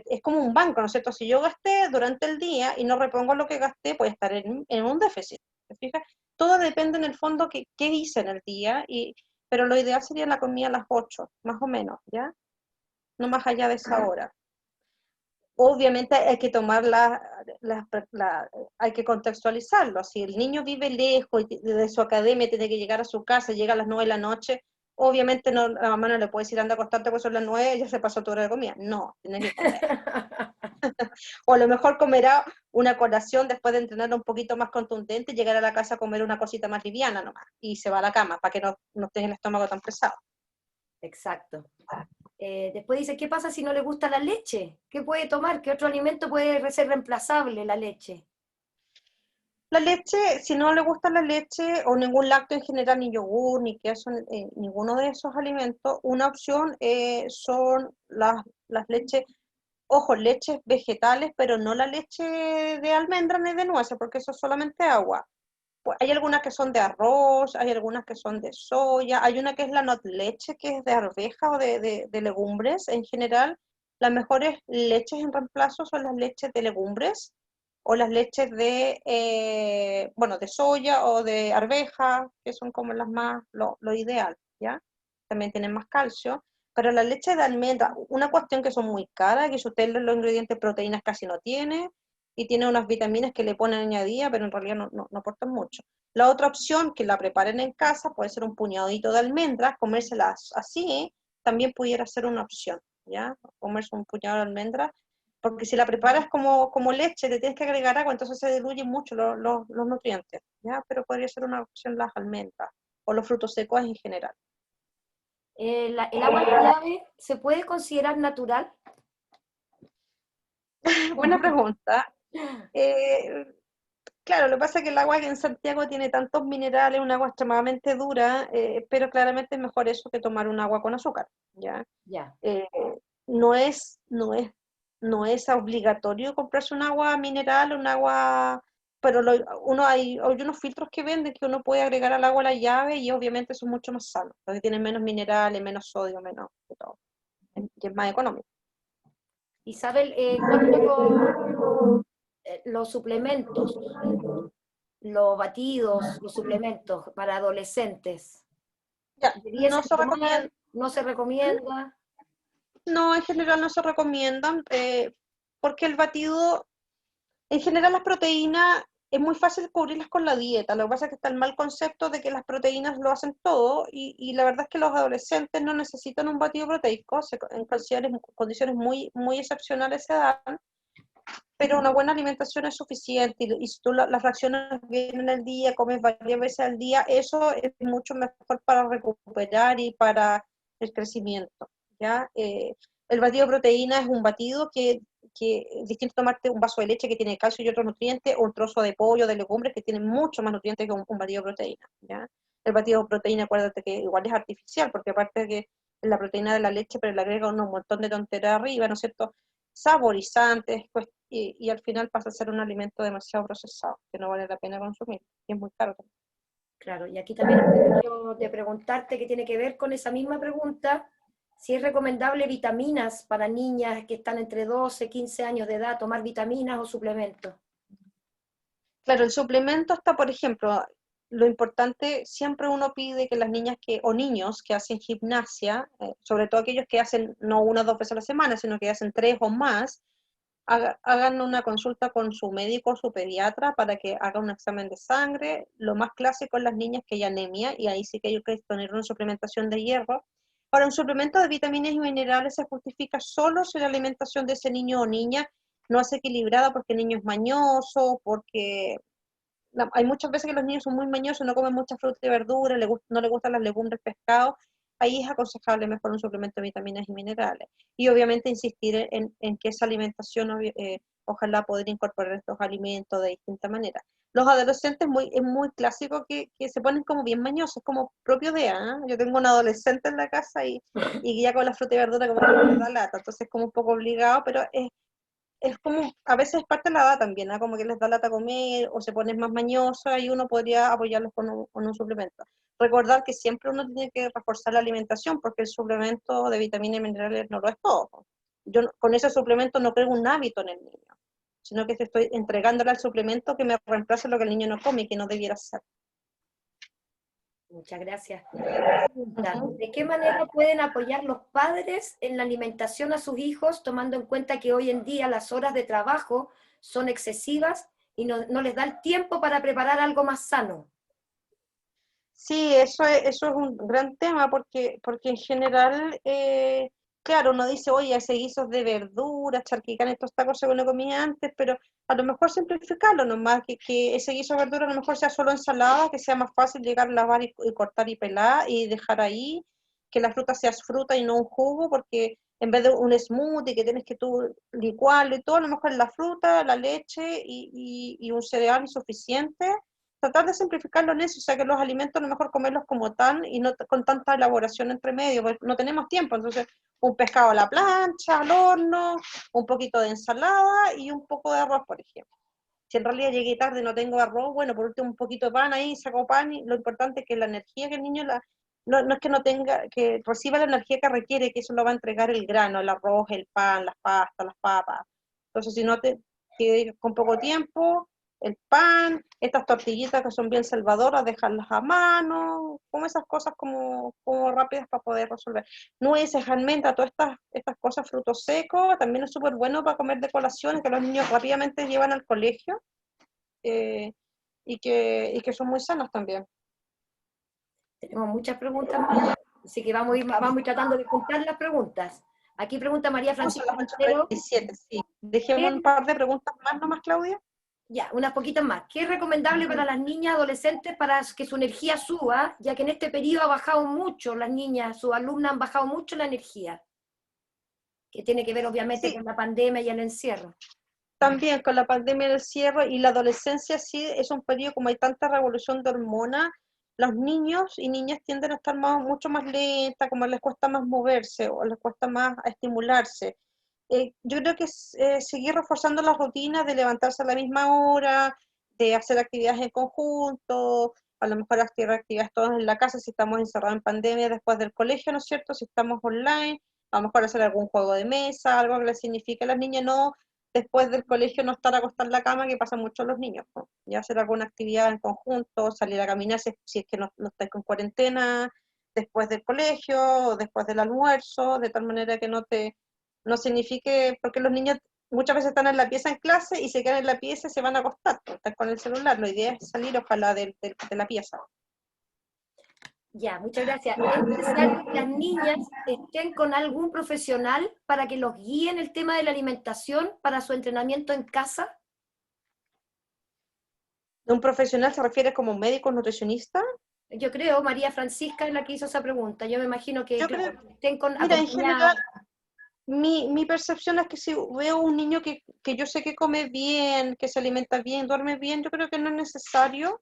es como un banco, ¿no es cierto? Si yo gasté durante el día y no repongo lo que gasté, puede estar en un déficit, ¿te fijas? Todo depende en el fondo qué hice en el día, pero lo ideal sería la comida a las 8, más o menos, ¿ya? No más allá de esa hora. Obviamente hay que tomar hay que contextualizarlo. Si el niño vive lejos de su academia, tiene que llegar a su casa, llega a las 9 de la noche, obviamente no, la mamá no le puede decir anda a acostarte porque son las 9, ya se pasó tu hora de comida. No, tiene que comer. O a lo mejor comerá una colación después de entrenar un poquito más contundente y llegar a la casa a comer una cosita más liviana nomás. Y se va a la cama para que no tenga el estómago tan pesado. Exacto. Después dice, ¿qué pasa si no le gusta la leche? ¿Qué puede tomar? ¿Qué otro alimento puede ser reemplazable la leche? La leche, si no le gusta la leche o ningún lácteo en general, ni yogur, ni queso, ninguno de esos alimentos, una opción son las leches, ojo, leches vegetales, pero no la leche de almendra ni de nueces, porque eso es solamente agua. Pues hay algunas que son de arroz, hay algunas que son de soya, hay una que es la not leche, que es de arveja o de legumbres en general. Las mejores leches en reemplazo son las leches de legumbres o las leches bueno, de soya o de arveja, que son como las más, lo ideal, ¿ya? También tienen más calcio. Pero la leche de almendra, una cuestión que son muy caras, que si usted lee los ingredientes, proteínas casi no tiene, y tiene unas vitaminas que le ponen añadidas, pero en realidad no aportan mucho. La otra opción, que la preparen en casa, puede ser un puñadito de almendras, comérselas así, también pudiera ser una opción, ¿ya? Comerse un puñado de almendras, porque si la preparas como leche, le tienes que agregar agua, entonces se diluyen mucho los nutrientes, ¿ya? Pero podría ser una opción las almendras, o los frutos secos en general. ¿El agua de llave se puede considerar natural? Buena pregunta. Eh, Claro, lo que pasa es que el agua que en Santiago tiene tantos minerales, un agua extremadamente dura, pero claramente es mejor eso que tomar un agua con azúcar, ¿ya? Ya. Eh, no es, no es, no es obligatorio comprarse un agua mineral, un agua, pero hay unos filtros que venden que uno puede agregar al agua a la llave y obviamente son mucho más sanos, porque tienen menos minerales, menos sodio, menos de todo, y es más económico. Isabel, en cuanto a los suplementos, los batidos, los suplementos para adolescentes, Ya, no ¿debiesen se recomienda. tomar? ¿No se recomienda? No, en general no se recomiendan, porque el batido, en general las proteínas, es muy fácil cubrirlas con la dieta. Lo que pasa es que está el mal concepto de que las proteínas lo hacen todo y la verdad es que los adolescentes no necesitan un batido proteico, en condiciones muy, muy excepcionales se dan, pero una buena alimentación es suficiente y si tú las fraccionas bien en el día, comes varias veces al día, eso es mucho mejor para recuperar y para el crecimiento, ¿ya? El batido de proteína es un batido que es distinto a tomarte un vaso de leche que tiene calcio y otros nutrientes, o un trozo de pollo, de legumbres que tiene mucho más nutrientes que un batido de proteína, ¿ya? El batido de proteína, acuérdate que igual es artificial, porque aparte de que es la proteína de la leche, pero le agrega un montón de tonterías arriba, ¿no es cierto? Saborizantes, pues, y al final pasa a ser un alimento demasiado procesado, que no vale la pena consumir, y es muy caro también. Claro, y aquí también aprovecho de preguntarte, que tiene que ver con esa misma pregunta, si es recomendable vitaminas para niñas que están entre 12 15 años de edad, tomar vitaminas o suplementos. Claro, el suplemento está, por ejemplo, lo importante, siempre uno pide que las niñas o niños que hacen gimnasia, sobre todo aquellos que hacen no una o dos veces a la semana, sino que hacen tres o más, hagan una consulta con su médico o su pediatra para que haga un examen de sangre. Lo más clásico en las niñas que hay anemia, y ahí sí que hay que tener una suplementación de hierro. Ahora, un suplemento de vitaminas y minerales se justifica solo si la alimentación de ese niño o niña no es equilibrada porque el niño es mañoso, porque hay muchas veces que los niños son muy mañosos, no comen mucha fruta y verdura, no les gustan las legumbres, pescados. Ahí es aconsejable mejor un suplemento de vitaminas y minerales. Y obviamente insistir en que esa alimentación, ojalá poder incorporar estos alimentos de distinta manera. Los adolescentes es muy clásico que se ponen como bien mañosos, como propio de, ¿ah? Yo tengo un adolescente en la casa y ya con la fruta y verdura como que les da lata, entonces como un poco obligado, pero es como, a veces es parte de la edad también, ¿no? Como que les da lata comer o se ponen más mañosa y uno podría apoyarlos con un suplemento. Recordar que siempre uno tiene que reforzar la alimentación porque el suplemento de vitaminas y minerales no lo es todo. Con ese suplemento no creo un hábito en el niño, sino que te estoy entregándole al suplemento que me reemplace lo que el niño no come y que no debiera hacer. Muchas gracias. Pregunta, Ujú. ¿de qué manera pueden apoyar los padres en la alimentación a sus hijos, tomando en cuenta que hoy en día las horas de trabajo son excesivas y no les da el tiempo para preparar algo más sano? Sí, eso es un gran tema porque en general, claro, uno dice, oye, hace guisos de verduras, charquicán, estos tacos que uno comía antes, pero a lo mejor simplificarlo nomás, que ese guiso de verdura a lo mejor sea solo ensalada, que sea más fácil llegar, lavar y cortar y pelar y dejar ahí, que la fruta sea fruta y no un jugo, porque en vez de un smoothie que tienes que tú licuarlo y todo, a lo mejor la fruta, la leche y un cereal insuficiente tratar de simplificarlo en eso, o sea que los alimentos a lo mejor comerlos como tan y no con tanta elaboración entre medio, porque no tenemos tiempo, entonces un pescado a la plancha, al horno, un poquito de ensalada y un poco de arroz, por ejemplo. Si en realidad llegué tarde y no tengo arroz, bueno, por último un poquito de pan ahí, saco pan y lo importante es que la energía que el niño, no es que no tenga, que reciba la energía que requiere, que eso lo va a entregar el grano, el arroz, el pan, las pastas, las papas. Entonces si no te que con poco tiempo, el pan, estas tortillitas que son bien salvadoras, dejarlas a mano, como esas cosas como rápidas para poder resolver. Nueces, almendras, todas estas cosas, frutos secos, también es súper bueno para comer de colación, que los niños rápidamente llevan al colegio eh, y que son muy sanos también. Tenemos muchas preguntas más, así que vamos a ir tratando de juntar las preguntas. Aquí pregunta María Son Francisca las Montero, 8:37, sí. Dejemos un ¿qué par de preguntas más nomás, Claudia. ya, unas poquitas más. ¿Qué es recomendable para las niñas adolescentes para que su energía suba, ya que en este periodo ha bajado mucho las niñas, sus alumnas han bajado mucho la energía, que tiene que ver obviamente Sí, con la pandemia y el encierro? también con la pandemia del cierre y la adolescencia, sí, es un periodo como hay tanta revolución de hormonas, los niños y niñas tienden a estar mucho más lentas, como les cuesta más moverse o les cuesta más estimularse. Yo creo que es seguir reforzando la rutina de levantarse a la misma hora, de hacer actividades en conjunto, a lo mejor hacer actividades todos en la casa si estamos encerrados en pandemia después del colegio, ¿no es cierto? Si estamos online, a lo mejor hacer algún juego de mesa, algo que les signifique a las niñas no después del colegio no estar acostar en la cama, que pasa mucho a los niños, ¿no? Ya hacer alguna actividad en conjunto, salir a caminar si es que no estáis con cuarentena, después del colegio, después del almuerzo, de tal manera que no signifique, porque los niños muchas veces están en la pieza en clase y se quedan en la pieza y se van a acostar, pues, están con el celular. La idea es salir, ojalá, de la pieza. Ya, muchas gracias. ¿Es necesario que las niñas estén con algún profesional para que los guíe en el tema de la alimentación para su entrenamiento en casa? ¿Un profesional se refiere como un médico nutricionista? Yo creo, María Francisca es la que hizo esa pregunta. Yo me imagino que, Yo creo, claro, estén mira, en general, acompañadas. mi percepción es que si veo un niño que yo sé que come bien, que se alimenta bien, duerme bien, yo creo que no es necesario,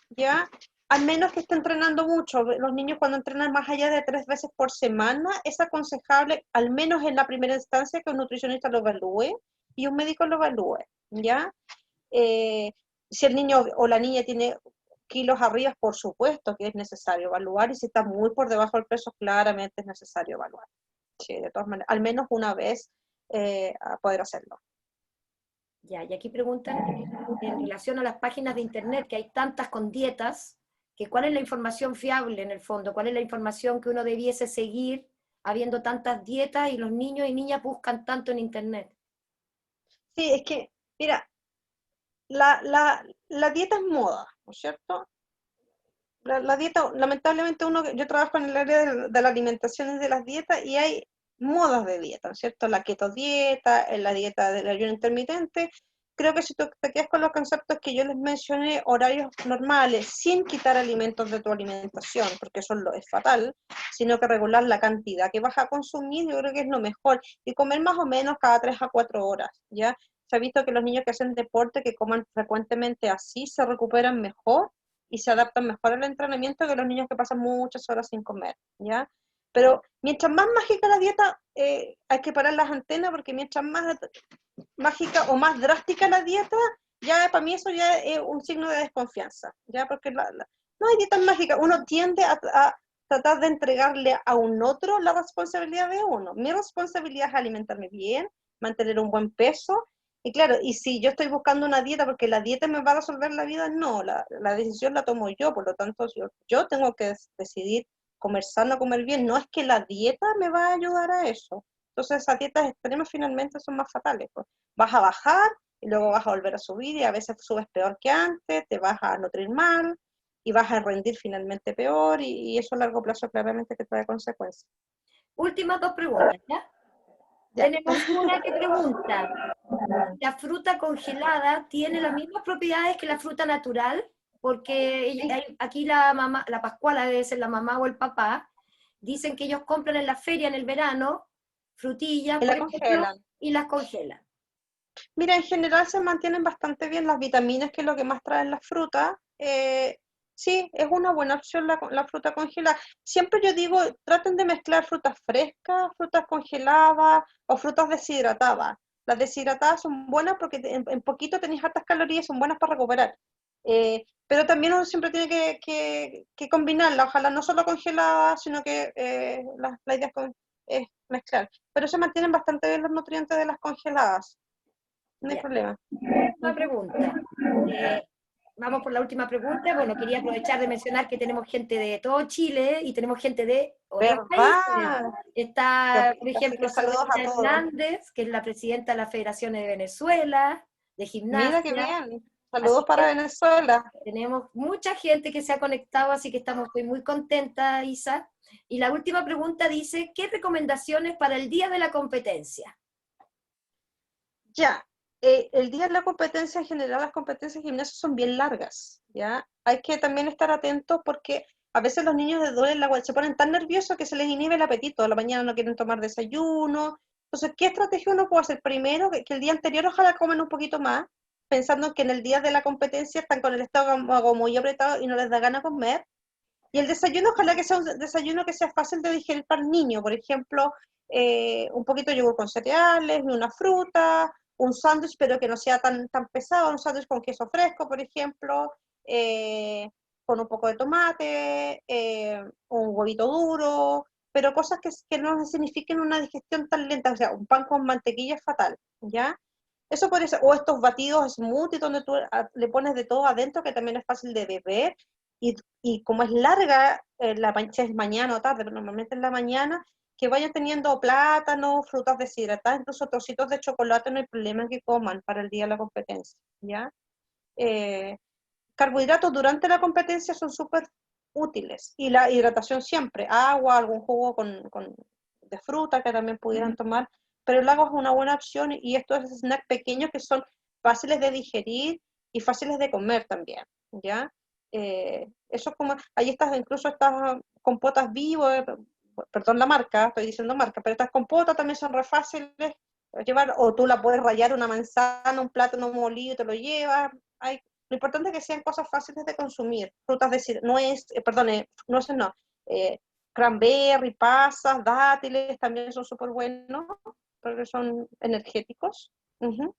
¿ya? Al menos que esté entrenando mucho. Los niños cuando entrenan más allá de 3 veces por semana, es aconsejable, al menos en la primera instancia, que un nutricionista lo evalúe y un médico lo evalúe, ¿ya? Eh, si el niño o la niña tiene kilos arriba, por supuesto que es necesario evaluar, y si está muy por debajo del peso, claramente es necesario evaluar. Sí, de todas maneras, al menos una vez a poder hacerlo. Ya, y aquí preguntan en relación a las páginas de internet, que hay tantas con dietas, que cuál es la información fiable en el fondo, cuál es la información que uno debiese seguir habiendo tantas dietas y los niños y niñas buscan tanto en internet. Sí, es que, mira, la dieta es moda, ¿no es cierto? La dieta, lamentablemente yo trabajo en el área de la alimentación y de las dietas y hay modas de dieta, ¿no es cierto? La keto dieta, la dieta del ayuno intermitente. Creo que si tú te quedas con los conceptos que yo les mencioné, horarios normales, sin quitar alimentos de tu alimentación, porque eso es fatal, sino que regular la cantidad que vas a consumir, yo creo que es lo mejor. Y comer más o menos cada 3 a 4 horas, ¿ya? Se ha visto que los niños que hacen deporte, que coman frecuentemente así, se recuperan mejor y se adaptan mejor al entrenamiento que los niños que pasan muchas horas sin comer, ¿ya? Pero mientras más mágica la dieta, hay que parar las antenas, porque mientras más mágica o más drástica la dieta, ya para mí eso ya es un signo de desconfianza, ¿ya? Porque no hay dietas mágicas, uno tiende a tratar de entregarle a un otro la responsabilidad de uno. Mi responsabilidad es alimentarme bien, mantener un buen peso, y claro, y si yo estoy buscando una dieta porque la dieta me va a resolver la vida, no, la decisión la tomo yo, por lo tanto yo tengo que decidir comer sano, comer bien, no es que la dieta me va a ayudar a eso. Entonces esas dietas extremas finalmente son más fatales, pues. Vas a bajar y luego vas a volver a subir y a veces subes peor que antes, te vas a nutrir mal y vas a rendir finalmente peor, y eso a largo plazo claramente que trae consecuencias. Últimas dos preguntas, ¿ya? Ya. Tenemos una que pregunta, ¿la fruta congelada tiene las mismas propiedades que la fruta natural? Porque aquí la mamá, la Pascuala debe ser la mamá o el papá, dicen que ellos compran en la feria en el verano frutillas, Y por la ejemplo, congelan. y las congelan. Mira, en general se mantienen bastante bien las vitaminas, que es lo que más traen las frutas. Sí, es una buena opción la fruta congelada. Siempre yo digo, traten de mezclar frutas frescas, frutas congeladas o frutas deshidratadas. Las deshidratadas son buenas porque en poquito tenéis hartas calorías, son buenas para recuperar. Pero también uno siempre tiene que combinarla, ojalá no solo congeladas, sino que la idea es mezclar. Pero se mantienen bastante bien los nutrientes de las congeladas. No hay Ya. problema. Última Ujú. pregunta. Eh, Vamos por la última pregunta. Bueno, quería aprovechar de mencionar que tenemos gente de todo Chile y tenemos gente de otros países. ¿Verdad? Qué Está, por rico. Así que ejemplo, saludos a Soraya todos. Hernández, que es la presidenta de las Federaciones de Venezuela, de Mira qué gimnasia. bien. Saludos Así para que Venezuela. tenemos mucha gente que se ha conectado, así que estoy muy contenta, Isa. Y la última pregunta dice, ¿qué recomendaciones para el día de la competencia? Ya, el día de la competencia, en general, las competencias de gimnasio son bien largas, ¿ya? Hay que también estar atentos porque a veces los niños les duele la guatita, se ponen tan nerviosos que se les inhibe el apetito, a la mañana no quieren tomar desayuno. Entonces, ¿qué estrategia uno puede hacer? Primero, que el día anterior ojalá comen un poquito más, pensando que en el día de la competencia están con el estómago muy apretado y no les da ganas de comer. Y el desayuno, ojalá que sea un desayuno que sea fácil de digerir para el niño, por ejemplo, un poquito de yogur con cereales, una fruta, un sándwich, pero que no sea tan pesado, un sándwich con queso fresco, por ejemplo, con un poco de tomate, un huevito duro, pero cosas que no signifiquen una digestión tan lenta, o sea, un pan con mantequilla es fatal, ¿ya? Eso puede ser, o estos batidos smoothie donde tú le pones de todo adentro, que también es fácil de beber, y como es larga, si es mañana o tarde, pero normalmente en la mañana, que vayan teniendo plátano, frutas deshidratadas, incluso trocitos de chocolate, no hay problema que coman para el día de la competencia, ¿ya? Carbohidratos durante la competencia son súper útiles, y la hidratación siempre, agua, algún jugo de fruta que también pudieran tomar, pero el agua es una buena opción, y estos snacks pequeños que son fáciles de digerir y fáciles de comer también, ¿ya? Eso es como, ahí estás, incluso estas compotas vivas, perdón la marca, estoy diciendo marca, pero estas compotas también son re fáciles de llevar, o tú la puedes rallar una manzana, un plátano molido, te lo llevas. Lo importante es que sean cosas fáciles de consumir, frutas de nuez, perdón, nueces no, eh, cranberry, pasas, dátiles, también son súper buenos, porque son energéticos. Uh-huh.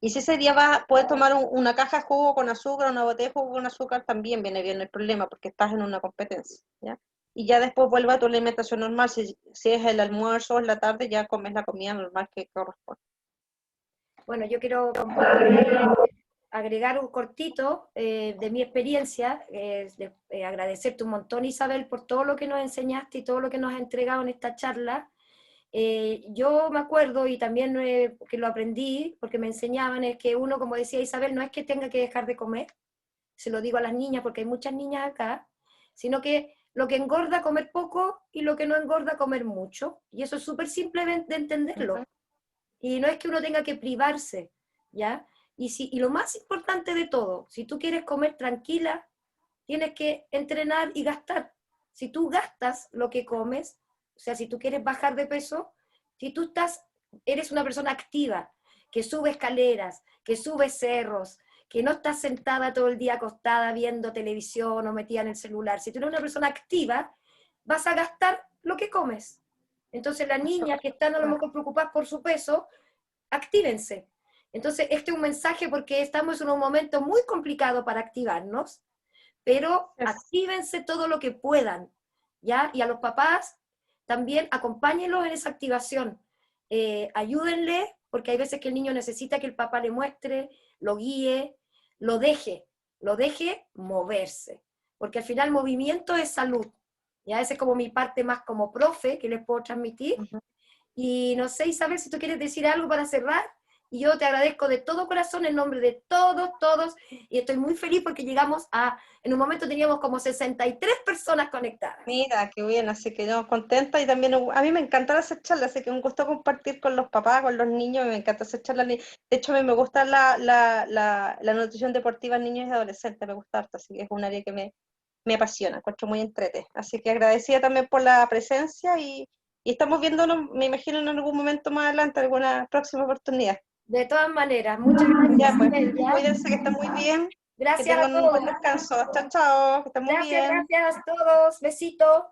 Y si ese día puedes tomar una caja de jugo con azúcar, una botella de jugo con azúcar, también viene bien el problema, porque estás en una competencia, ¿ya? Y ya después vuelve a tu alimentación normal, si es el almuerzo o en la tarde, ya comes la comida normal que corresponde. Bueno, yo quiero agregar un cortito de mi experiencia, agradecerte un montón, Isabel, por todo lo que nos enseñaste y todo lo que nos has entregado en esta charla. Yo me acuerdo, y también que lo aprendí, porque me enseñaban, es que uno, como decía Isabel, no es que tenga que dejar de comer, se lo digo a las niñas, porque hay muchas niñas acá, sino que lo que engorda, comer poco, y lo que no engorda, comer mucho. Y eso es súper simple de entenderlo. Y no es que uno tenga que privarse, ¿ya? Y lo más importante de todo, si tú quieres comer tranquila, tienes que entrenar y gastar. Si tú gastas lo que comes, o sea, si tú quieres bajar de peso, si tú eres una persona activa, que sube escaleras, que sube cerros, que no estás sentada todo el día acostada viendo televisión o metida en el celular, si tú eres una persona activa, vas a gastar lo que comes. Entonces las niñas que están a lo mejor preocupadas por su peso, actívense. Entonces este es un mensaje porque estamos en un momento muy complicado para activarnos, pero actívense todo lo que puedan, ¿ya? Y a los papás también acompáñenlos en esa activación, ayúdenle, porque hay veces que el niño necesita que el papá le muestre, lo guíe, lo deje moverse, porque al final movimiento es salud, ¿ya? Esa es como mi parte más como profe que les puedo transmitir. Uh-huh. Y no sé, Isabel, si tú quieres decir algo para cerrar. Y yo te agradezco de todo corazón en nombre de todos, y estoy muy feliz porque en un momento teníamos como 63 personas conectadas. Mira, qué bien, así que yo contenta, y también a mí me encanta hacer charlas, así que un gusto compartir con los papás, con los niños, me encanta hacer charlas. De hecho, a mí me gusta la nutrición deportiva en niños y adolescentes, me gusta harto, así que es un área que me apasiona, encuentro muy entrete. Así que agradecida también por la presencia, y estamos viéndonos, me imagino, en algún momento más adelante, alguna próxima oportunidad. De todas maneras, muchas gracias, Ya, pues, Isabel, ¿ya? cuídense, que estén muy bien, que Gracias a tengan un todos. buen descanso. Chao, chao, que estén muy Gracias, bien. gracias a todos. Besito.